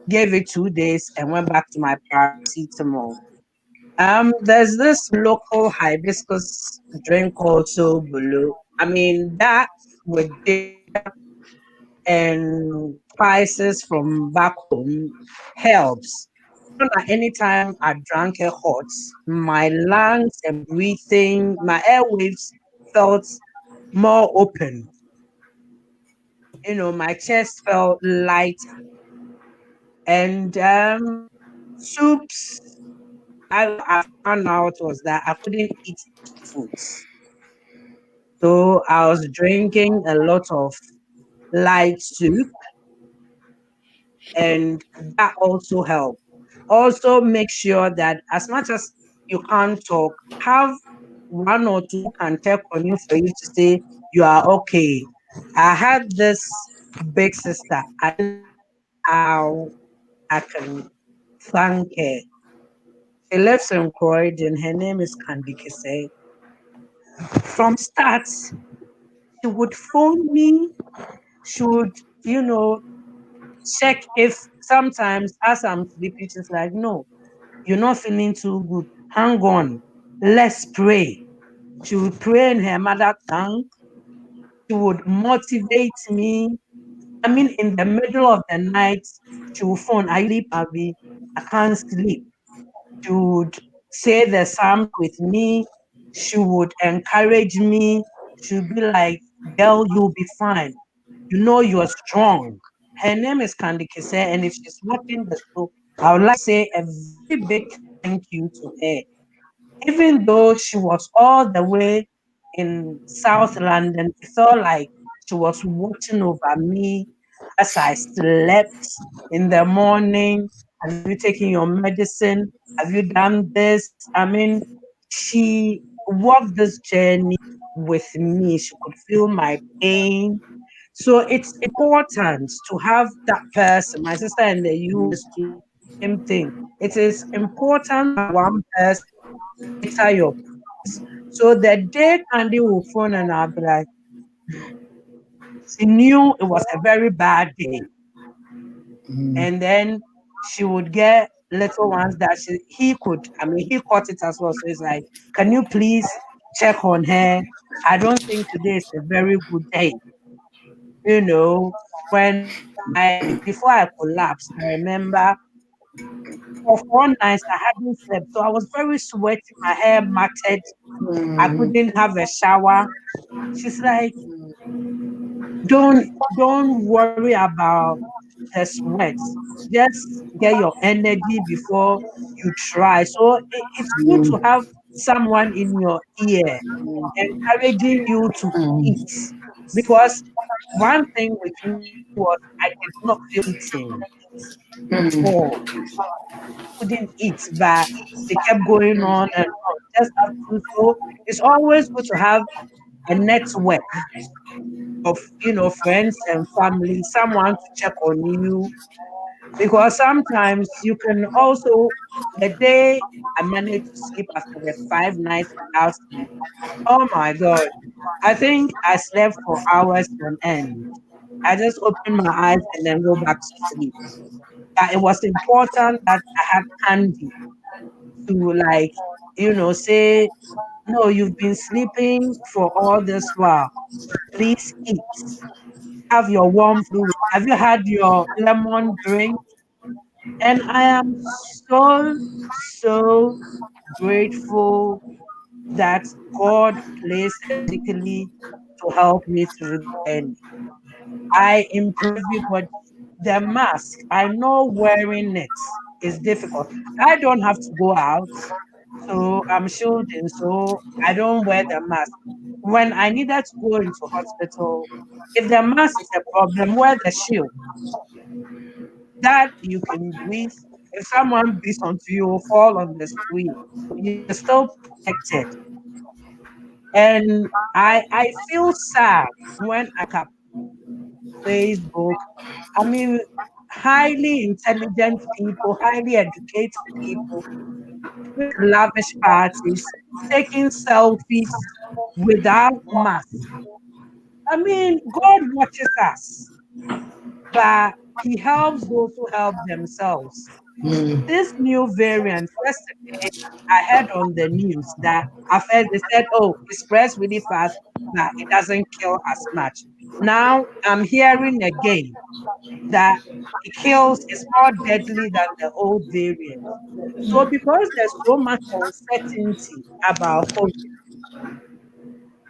Gave it 2 days and went back to my paracetamol. There's this local hibiscus drink called Bulu. I mean, that with ginger and spices from back home helps. Anytime I drank it hot, my lungs and breathing, my airwaves felt more open. My chest felt lighter. And soups, I found out was that I couldn't eat foods. So I was drinking a lot of light soup and that also help. Also, make sure that as much as you can't talk, have one or two can check on you for you to say you are okay. I had this big sister. I don't know how I can thank her. She lives in Croydon. Her name is Candy Kese. From start, she would phone me. She would, you know, check if sometimes as I'm sleeping, she's like, no, you're not feeling too good. Hang on. Let's pray. She would pray in her mother tongue. She would motivate me. I mean, in the middle of the night, she would phone, are you sleep, Abby? I can't sleep. She would say the Psalms with me. She would encourage me. She would be like, girl, you'll be fine. You know you're strong. Her name is Candy Kise, and if she's watching the show, I would like to say a very big thank you to her. Even though she was all the way in South London, it felt like she was watching over me as I slept in the morning. Have you taken your medicine? Have you done this? I mean, she walked this journey with me. She could feel my pain. So it's important to have that person. My sister in the US too, same thing. It is important to have one person cater your prayers. So the day Candy will phone and I'll be like, she knew it was a very bad day. And then she would get little ones that he could, I mean, he caught it as well. So it's like, can you please check on her? I don't think today is a very good day. You know, when before I collapsed, I remember for 4 nights I hadn't slept. So I was very sweaty, my hair matted. I couldn't have a shower. She's like, don't worry about the sweat. Just get your energy before you try. So it's good to have someone in your ear encouraging you to eat. Because one thing with me was I did not feel eating at all. Couldn't eat, but they kept going on and on. Just have to. So it's always good to have a network of friends and family, someone to check on you. Because sometimes you can also the day I managed to sleep after the 5 nights without sleep. Oh my god. I think I slept for hours on end. I just open my eyes and then go back to sleep. It was important that I had Candy to say, no, you've been sleeping for all this while. Please eat. Have your warm fluid. Have you had your lemon drink? And I am so, so grateful that God placed her physically to help me through the journey. I implore everybody, the mask, I know wearing it is difficult. I don't have to go out, so I'm shielding, so I don't wear the mask. When I needed to go into hospital, if the mask is a problem, wear the shield that you can breathe. If someone breathes onto you or fall on the street, you're still protected. And I feel sad when I look up Facebook. I mean, highly intelligent people, highly educated people, having lavish parties, taking selfies without masks. I mean, God watches us, but He helps those who help themselves. This new variant, yesterday, I heard on the news that at first they said, oh, it spreads really fast, but it doesn't kill as much. Now I'm hearing again that it kills, it's more deadly than the old variant. So because there's so much uncertainty about COVID,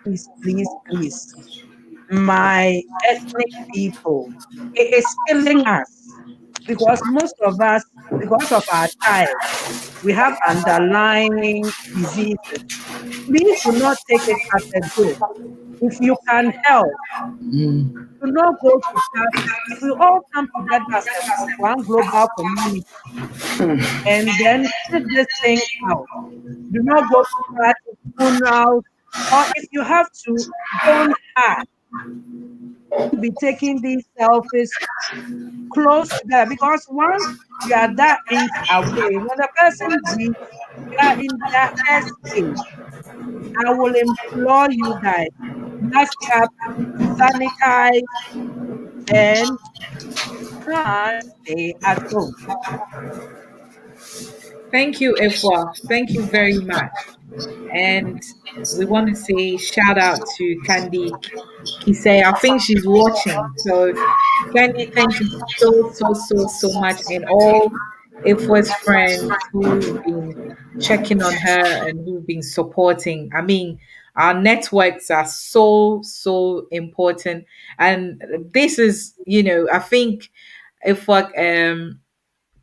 please, please, please, my ethnic people, it is killing us because most of us, because of our type, we have underlying diseases. Please do not take it as a joke. if you can help, do not go to parties. If we all come together as one global community and then sit this thing out, do not go to parties, funerals, or if you have to, don't hide. Be taking these selfies close to them, because once you are that inch away, when the person breathes, you are in their head space. I will implore you guys, mask up, sanitize, and stay at home. Thank you, Efwa. Thank you very much. And we want to say shout out to Candy Kisei. I think she's watching. So, Candy, thank you so much. And all Efwa's friends who've been checking on her and who've been supporting. I mean, our networks are so important. And this is, I think Efwa,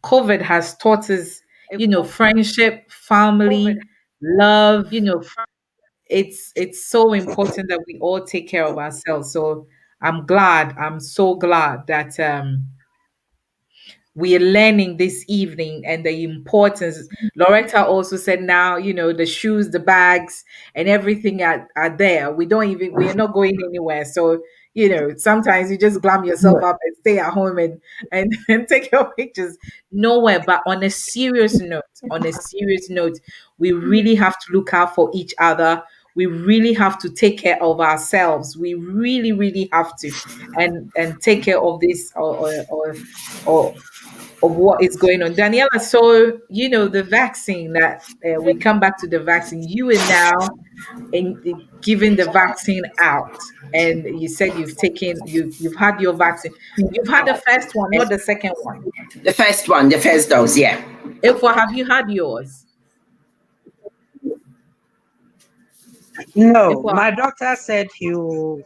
COVID has taught us, friendship, family, love. It's so important that we all take care of ourselves. So I'm so glad that we are learning this evening and the importance. Loretta also said now, the shoes, the bags, and everything are there. We are not going anywhere. So, sometimes you just glam yourself up and stay at home and, and take your pictures nowhere. But on a serious note, we really have to look out for each other. We really have to take care of ourselves. We really, really have to, and take care of this or of what is going on. Daniela, so the vaccine that we come back to the vaccine. You are now giving the vaccine out, and you said you've had your vaccine. You've had the first one, not the second one. The first one, the first dose, yeah. If have you had yours? No, If my doctor said he'll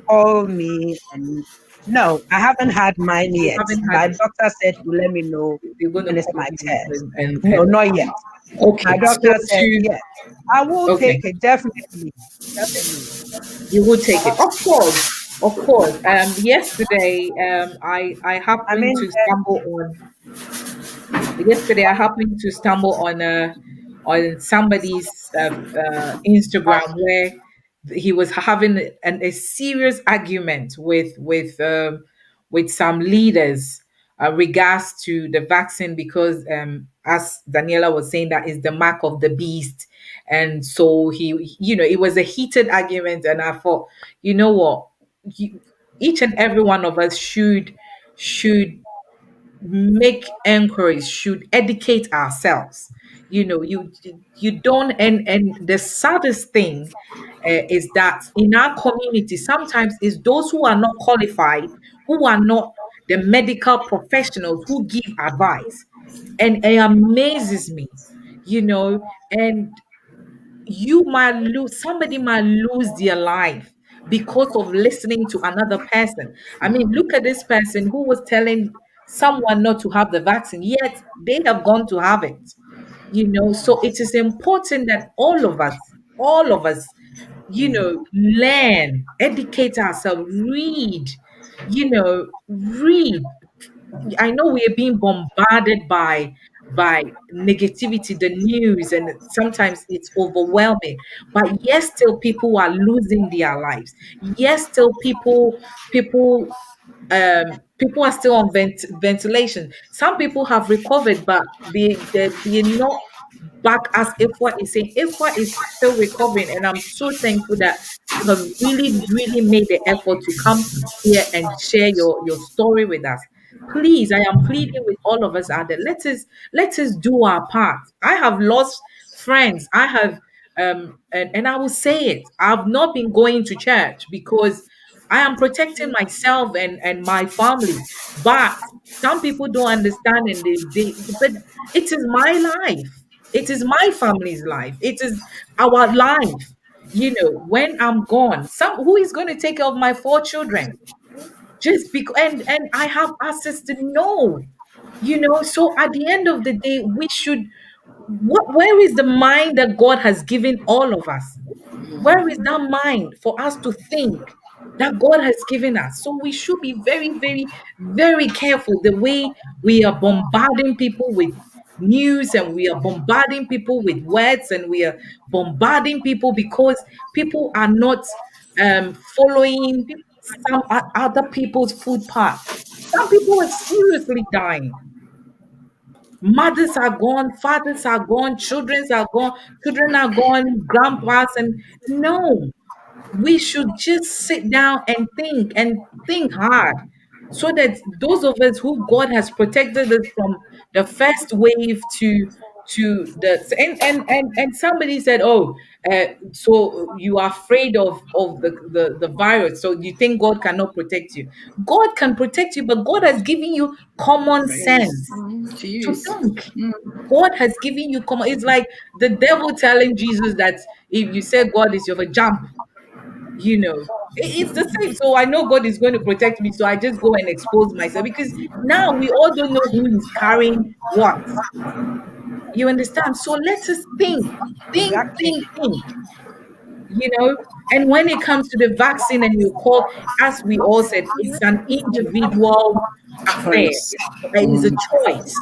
call me, and no, I haven't had mine you yet. haven't had My it, doctor said he'll let me know they're going to when it's call my you turn. No, and not yet. My okay. So doctor said to yes. I will okay. take it, definitely. Definitely. You would take it, of course, of course. Yesterday, I I happened mean, to stumble on. Yesterday, I happened to stumble on somebody's Instagram where he was having a serious argument with some leaders regards to the vaccine because as Daniela was saying, that is the mark of the beast. And so it was a heated argument, and I thought, you know what, each and every one of us should make enquiries, should educate ourselves. You don't, and the saddest thing is that in our community sometimes it's those who are not qualified, who are not the medical professionals who give advice, and it amazes me, and somebody might lose their life because of listening to another person. I mean, look at this person who was telling someone not to have the vaccine, yet they have gone to have it. So it is important that all of us, learn, educate ourselves, read. I know we are being bombarded by negativity, the news, and sometimes it's overwhelming. But yes, still people are losing their lives. Yes, still people are still on ventilation. Some people have recovered, but they're not back as Ifwa is saying. Ifwa is still recovering, and I'm so thankful that you have really made the effort to come here and share your story with us. Please, I am pleading with all of us out there. Let us do our part. I have lost friends. I have and I will say it. I've not been going to church because I am protecting myself and my family. But some people don't understand, and but it is my life. It is my family's life. It is our life. When I'm gone, who is going to take care of my 4 children? Just because, and I have access to know. So at the end of the day, we should. Where is the mind that God has given all of us? Where is that mind for us to think that God has given us? So we should be very, very, very careful the way we are bombarding people with news, and we are bombarding people with words, and we are bombarding people because people are not following some other people's footpath. Some people are seriously dying. Mothers are gone, fathers are gone, children are gone, grandpas, and no, we should just sit down and think hard, so that those of us who God has protected us from the first wave to the and somebody said, oh, so you are afraid of the virus, so you think God cannot protect you. God can protect you, but God has given you common sense To to use. think. God has given you common. It's like the devil telling Jesus that if you say God is your jump, it's the same. So I know God is going to protect me, so I just go and expose myself, because now we all don't know who is carrying what. You understand? So let us Exactly. think. And when it comes to the vaccine, and you call, as we all said, it's an individual affair. Choice. It's a choice.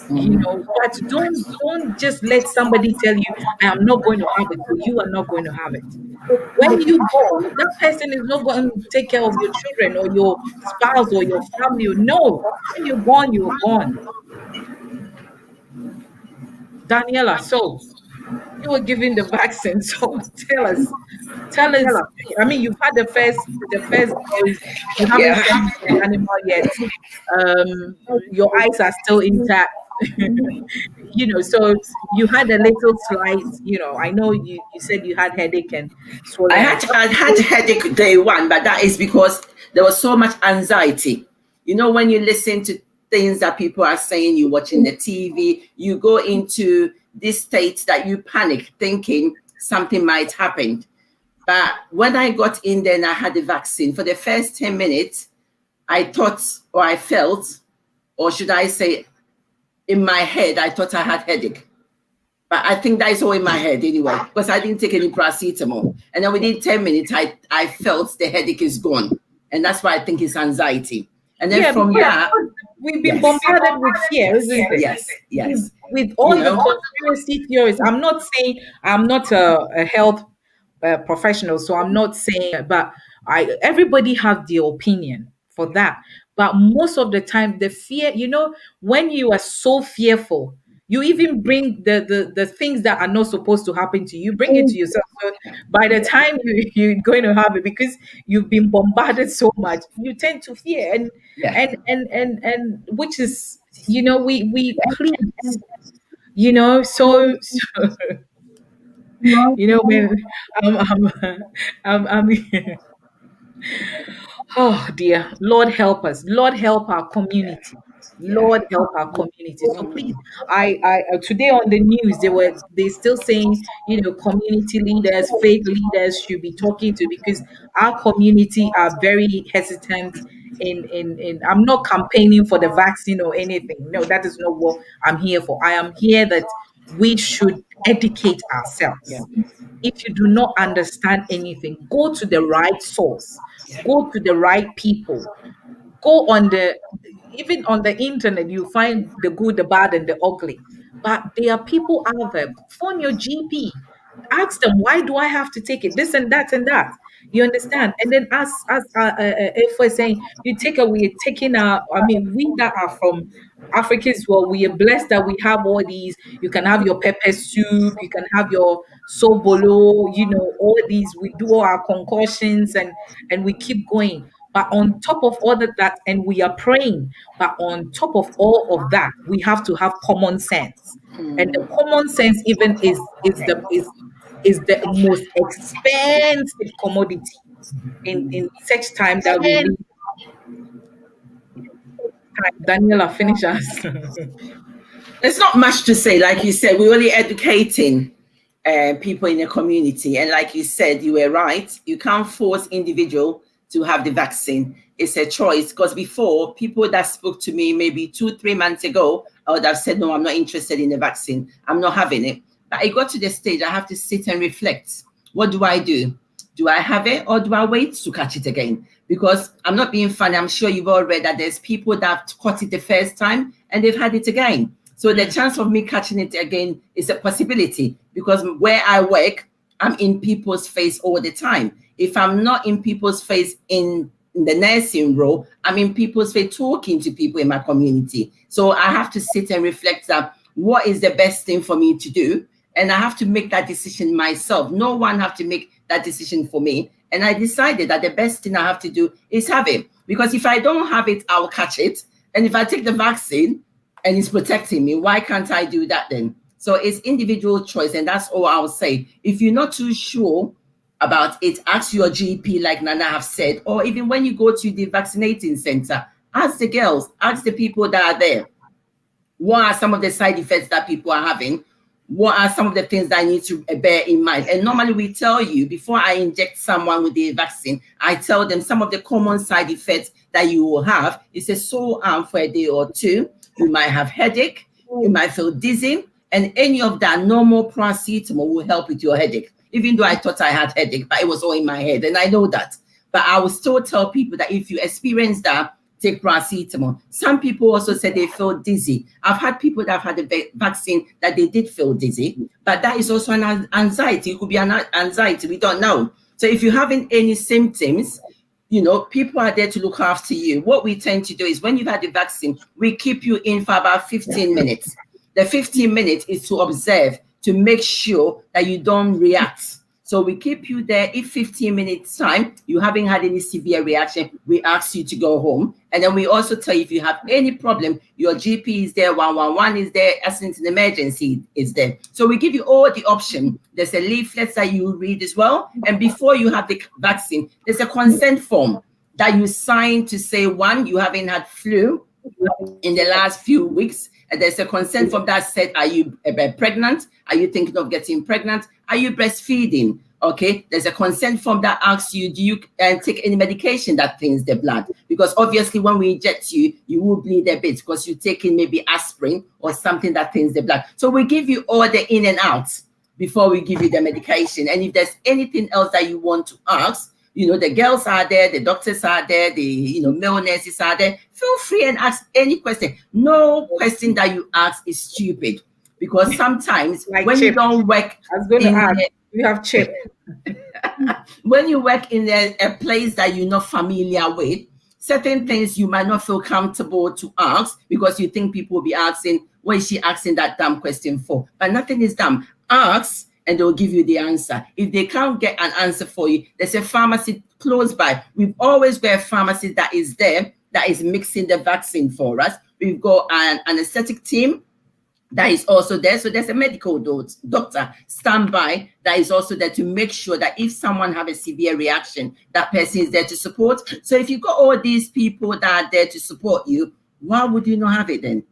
But don't just let somebody tell you, I am not going to have it, or you are not going to have it. When you go, that person is not going to take care of your children or your spouse or your family. No, when you're gone, you're gone. Daniela, so you were given the vaccine. So tell us. I mean, you've had the first dose. You haven't Yeah. sent the animal yet. Your eyes are still intact. So you had a little slight. I know you said you had headache and I swollen. had I had headache day one, but that is because there was so much anxiety. When you listen to things that people are saying, you're watching the TV, you go into this state that you panic, thinking something might happen. But when I got in there and I had the vaccine, for the first 10 minutes, I thought, or I felt, or should I say, in my head, I thought I had headache. But I think that is all in my head anyway, because I didn't take any paracetamol. And then within 10 minutes, I felt the headache is gone. And that's why I think it's anxiety. And then from because that, we've been yes. bombarded with fear, isn't it? Yes. With all the conspiracy theories. I'm not saying I'm not a health professional, so I'm not saying, but everybody have their opinion for that. But most of the time, the fear, when you are so fearful, you even bring the things that are not supposed to happen to you, bring it to yourself. So by the time you're going to have it, because you've been bombarded so much, you tend to fear, and Yeah. and which is, we please, so when I'm oh dear, Lord help us. Lord help our community. Yeah. Lord help our community. So please, I today on the news they still saying, community leaders, faith leaders should be talking to, because our community are very hesitant in I'm not campaigning for the vaccine or anything. No, that is not what I'm here for. I am here that we should educate Yeah. ourselves. If you do not understand anything, go to the right source, go to the right people, go on the even on the internet, you find the good, the bad, and the ugly. But there are people out there. Phone your GP, ask them, why do I have to take it, this and that and that. You understand? And then as if we're saying, we're taking I mean, we that are from Africans, well, we are blessed that we have all these. You can have your pepper soup, you can have your sobolo, all these. We do all our concoctions, and we keep going. But on top of all of that, and we are praying, but on top of all of that, we have to have common sense. And the common sense even is the most expensive commodity in such time that we live. Daniela, finish us. There's not much to say. Like you said, we're only educating people in the community. And like you said, you were right. You can't force individual to have the vaccine. It's a choice. Because before, people that spoke to me maybe 2-3 months ago, I would have said, no, I'm not interested in the vaccine. I'm not having it. But I got to the stage, I have to sit and reflect. What do I do? Do I have it or do I wait to catch it again? Because I'm not being funny. I'm sure you've all read that there's people that have caught it the first time and they've had it again. So the chance of me catching it again is a possibility, because where I work, I'm in people's face all the time. If I'm not in people's face in the nursing role, I'm in people's face talking to people in my community. So I have to sit and reflect that what is the best thing for me to do, and I have to make that decision myself. No one have to make that decision for me. And I decided that the best thing I have to do is have it, because if I don't have it, I'll catch it. And if I take the vaccine and it's protecting me, why can't I do that then? So it's individual choice, and that's all I'll say. If you're not too sure about it, ask your GP, like Nana have said, or even when you go to the vaccinating center, ask the girls, ask the people that are there. What are some of the side effects that people are having? What are some of the things that I need to bear in mind? And normally we tell you, before I inject someone with the vaccine, I tell them some of the common side effects that you will have. It's a sore arm for a day or two. You might have headache. You might feel dizzy. And any of that normal paracetamol will help with your headache. Even though I thought I had headache, but it was all in my head. And I know that. But I will still tell people that if you experience that, take paracetamol. Some people also say they feel dizzy. I've had people that have had the vaccine that they did feel dizzy, but that is also an anxiety. It could be an anxiety. We don't know. So if you're having any symptoms, people are there to look after you. What we tend to do is when you've had the vaccine, we keep you in for about 15 minutes. The 15 minutes is to observe, to make sure that you don't react. So we keep you there. If 15 minutes time, you haven't had any severe reaction, we ask you to go home. And then we also tell you if you have any problem, your GP is there, 111 is there, accident and emergency is there. So we give you all the option. There's a leaflet that you read as well. And before you have the vaccine, there's a consent form that you sign to say, one, you haven't had flu in the last few weeks. And there's a consent form that said, are you pregnant? Are you thinking of getting pregnant? Are you breastfeeding? Okay, there's a consent form that asks you, do you take any medication that thins the blood? Because obviously when we inject you, you will bleed a bit because you're taking maybe aspirin or something that thins the blood. So we give you all the in and out before we give you the medication. And if there's anything else that you want to ask, the girls are there, the doctors are there, the male nurses are there. Feel free and ask any question. No question that you ask is stupid, because sometimes like when Chip. you don't work, I was going to ask, you have Chip. when you work in a place that you're not familiar with, certain things you might not feel comfortable to ask because you think people will be asking, what is she asking that dumb question for? But nothing is dumb. Ask and they'll give you the answer. If they can't get an answer for you, there's a pharmacy close by. We've always got a pharmacy that is there that is mixing the vaccine for us. We've got an anesthetic team that is also there. So there's a medical doctor standby that is also there to make sure that if someone have a severe reaction, that person is there to support. So if you've got all these people that are there to support you, why would you not have it then?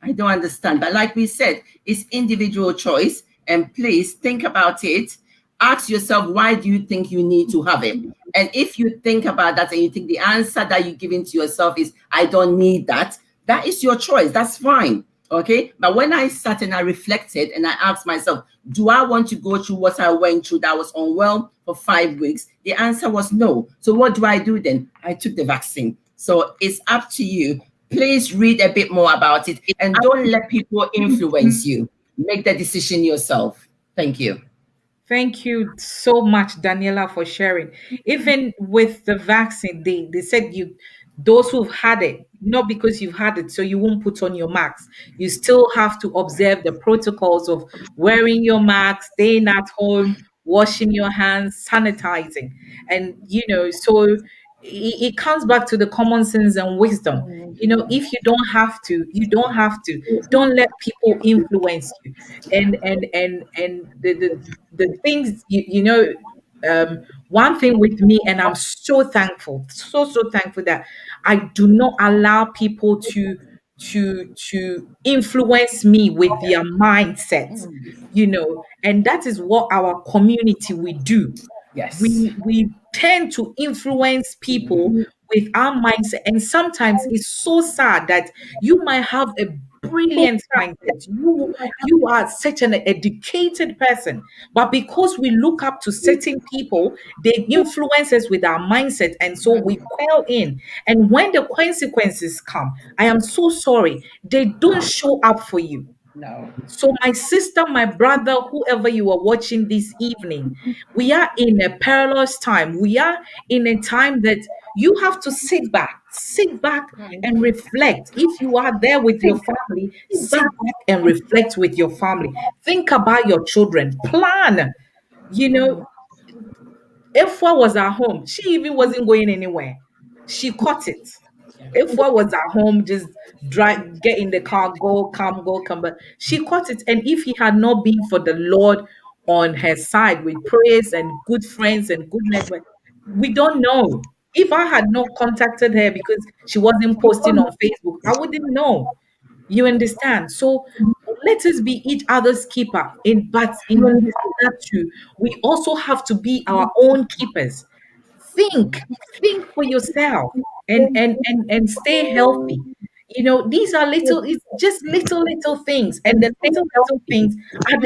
I don't understand. But like we said, it's individual choice. And please think about it. Ask yourself, why do you think you need to have it? And if you think about that and you think the answer that you're giving to yourself is, I don't need that, that is your choice. That's fine. Okay. But when I sat and I reflected and I asked myself, do I want to go through what I went through that was unwell for 5 weeks? The answer was no. So what do I do then? I took the vaccine. So it's up to you. Please read a bit more about it and don't let people influence you. Make the decision yourself. Thank you. Thank you so much, Daniela, for sharing. Even with the vaccine, they said those who've had it, not because you've had it, so you won't put on your mask. You still have to observe the protocols of wearing your mask, staying at home, washing your hands, sanitizing. And so it comes back to the common sense and wisdom. If you don't have to, you don't have to. Don't let people influence you. And the things one thing with me, and I'm so thankful, so thankful that I do not allow people to influence me with their mindset, and that is what our community we do. Yes. We tend to influence people with our mindset. And sometimes it's so sad that you might have a brilliant mindset. You are such an educated person, but because we look up to certain people, they influence us with our mindset, and so we quail in. And when the consequences come, I am so sorry, they don't show up for you. No. So, my sister, my brother, whoever you are watching this evening, we are in a perilous time. We are in a time that you have to sit back and reflect. If you are there with your family, sit back and reflect with your family. Think about your children, plan. You know, Efwa was at home. She even wasn't going anywhere. She caught it. Efwa was at home, just drive, get in the car, go, come. But she caught it. And if he had not been for the Lord on her side with prayers and good friends and good network, we don't know. If I had not contacted her because she wasn't posting on Facebook, I wouldn't know. You understand? So let us be each other's keeper. But in that too, we also have to be our own keepers. Think, think for yourself, and stay healthy. These are little, it's just little things. And the little things are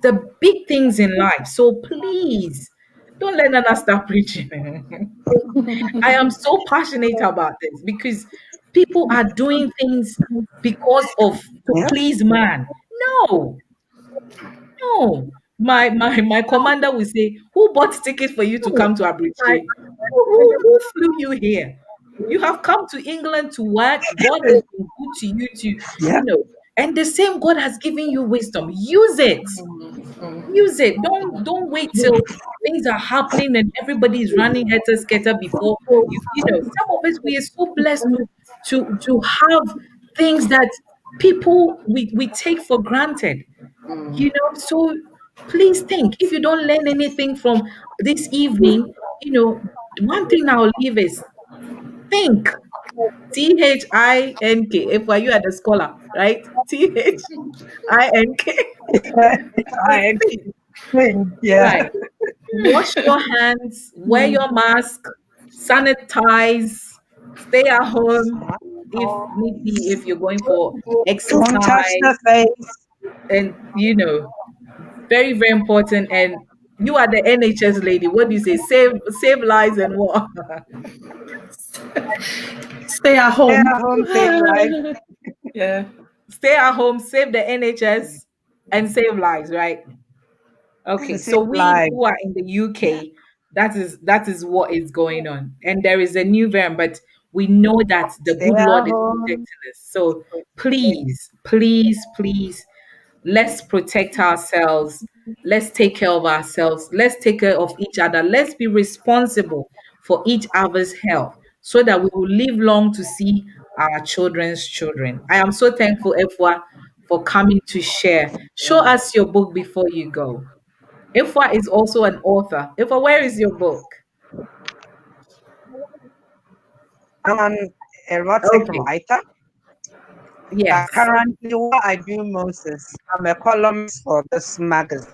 the big things in life. So please don't let Nana start preaching. I am so passionate about this because people are doing things because of to Yeah. please man. No, no. My commander will say, "Who bought tickets for you to come to Abriche? Who flew you here? You have come to England to work. God has been good to you to, Yeah. and the same God has given you wisdom. Use it. Use it. Don't wait till things are happening and everybody is running heter scatter before some of us, we are so blessed to have things that people we take for granted. So please think, if you don't learn anything from this evening, one thing I'll leave is think. Think. If you are the scholar, right? Think. I think, yeah. Right. Wash your hands, wear your mask, sanitize, stay at home if need be, if you're going for Don't touch exercise, the face. and very, very important. And you are the NHS lady. What do you say? Save lives and what? Stay at Stay home. at home, save life. Yeah. Stay at home, save the NHS, and save lives, right? Okay, And so save we life. who are in the UK, that is what is going on, and there is a new variant, but we know that the Stay good at Lord is home. protecting us. So please, please, please, let's protect ourselves. Let's take care of ourselves. Let's take care of each other. Let's be responsible for each other's health so that we will live long to see our children's children. I am so thankful, Efwa, for coming to share. Show us your book before you go. Ifwa is also an author. Ifwa, where is your book? I'm an erotic Okay. writer. But Yes. currently, what I do most is I'm a columnist for this magazine,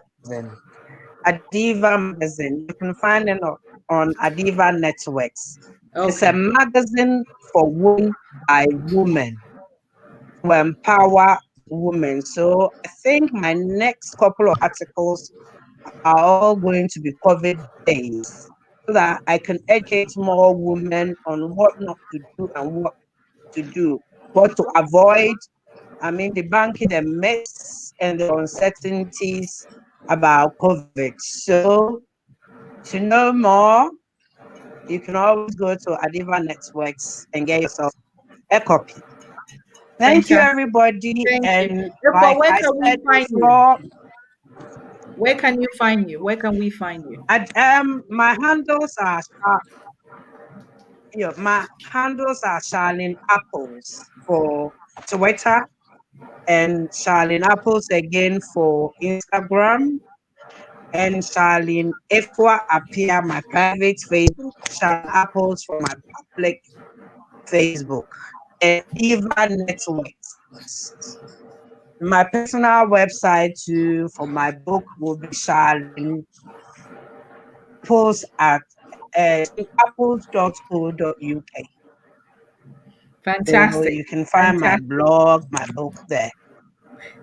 Adiva magazine. You can find it on Adiva Networks. It's a Okay. magazine for women by women to empower women. So I think my next couple of articles are all going to be COVID based so that I can educate more women on what not to do and what to do, what to avoid. I mean, debunking the myths and the uncertainties about COVID. So, to know more, you can always go to Adiva Networks and get yourself a copy. Thank you, Fantastic. everybody. Thank you. And Ifwa, like where I can we said find you? before, Where can you find you? Where can we find you? my handles are my handles are Sharlene Apples for Twitter and Sharlene Apples again for Instagram and Sharlene Efwa Appiah my private Facebook, Sharlene Apples for my public Facebook, and Eva Networks. My personal website too for my book will be Sharlene Apples at saintcouples.co.uk. So Fantastic. you can find my Fantastic. blog, my book there.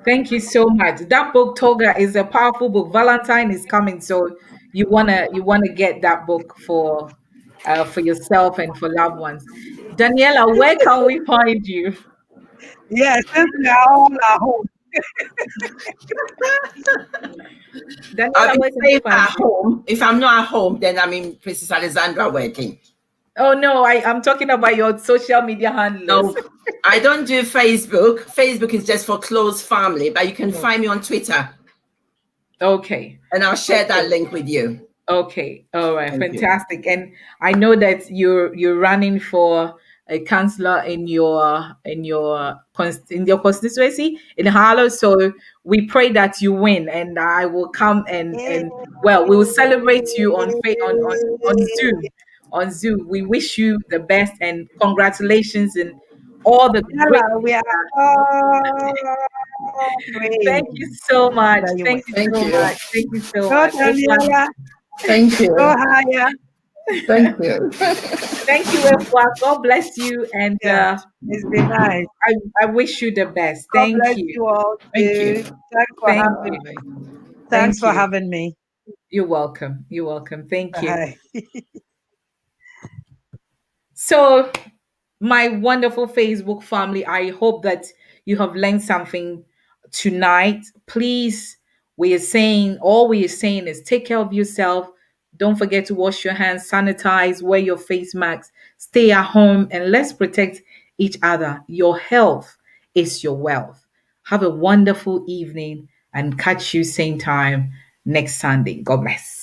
Thank you so much. That book, Towga, is a powerful book. Valentine is coming, so you wanna get that book for yourself and for loved ones. Daniela, where can we find you? Yes, since we are all at home. I'll Daniela, be where can we safe find at you? home. If I'm not at home, then I'm in Princess Alexandra wedding. Oh no, I'm talking about your social media handlers. No, I don't do Facebook. Facebook is just for close family, but you can Oh, find me on Twitter okay. and I'll share that Okay. link with you. Okay. All right. Thank you. Fantastic. And I know that you're running for a councillor in your constituency in Harlow. So we pray that you win, and I will come and well, we will celebrate you on Zoom. On Zoom, we wish you the best and congratulations and all the great Daniela, we things. are all Thank praying you so much. that you win. Thank you Thank so you. much. Thank you so Go, much. Daniela. Thank Go you. higher. Thank you. Thank you, Efwa. God bless you, and Yeah, it's been nice. I wish you the best. God Thank bless you. you all Thank too. you. Thank Having you. me. Thanks Thank for you. having me. You're welcome. You're welcome. Thank you. Bye. So, my wonderful Facebook family, I hope that you have learned something tonight. Please, all we are saying is take care of yourself. Don't forget to wash your hands, sanitize, wear your face masks, stay at home, and let's protect each other. Your health is your wealth. Have a wonderful evening and catch you same time next Sunday. God bless.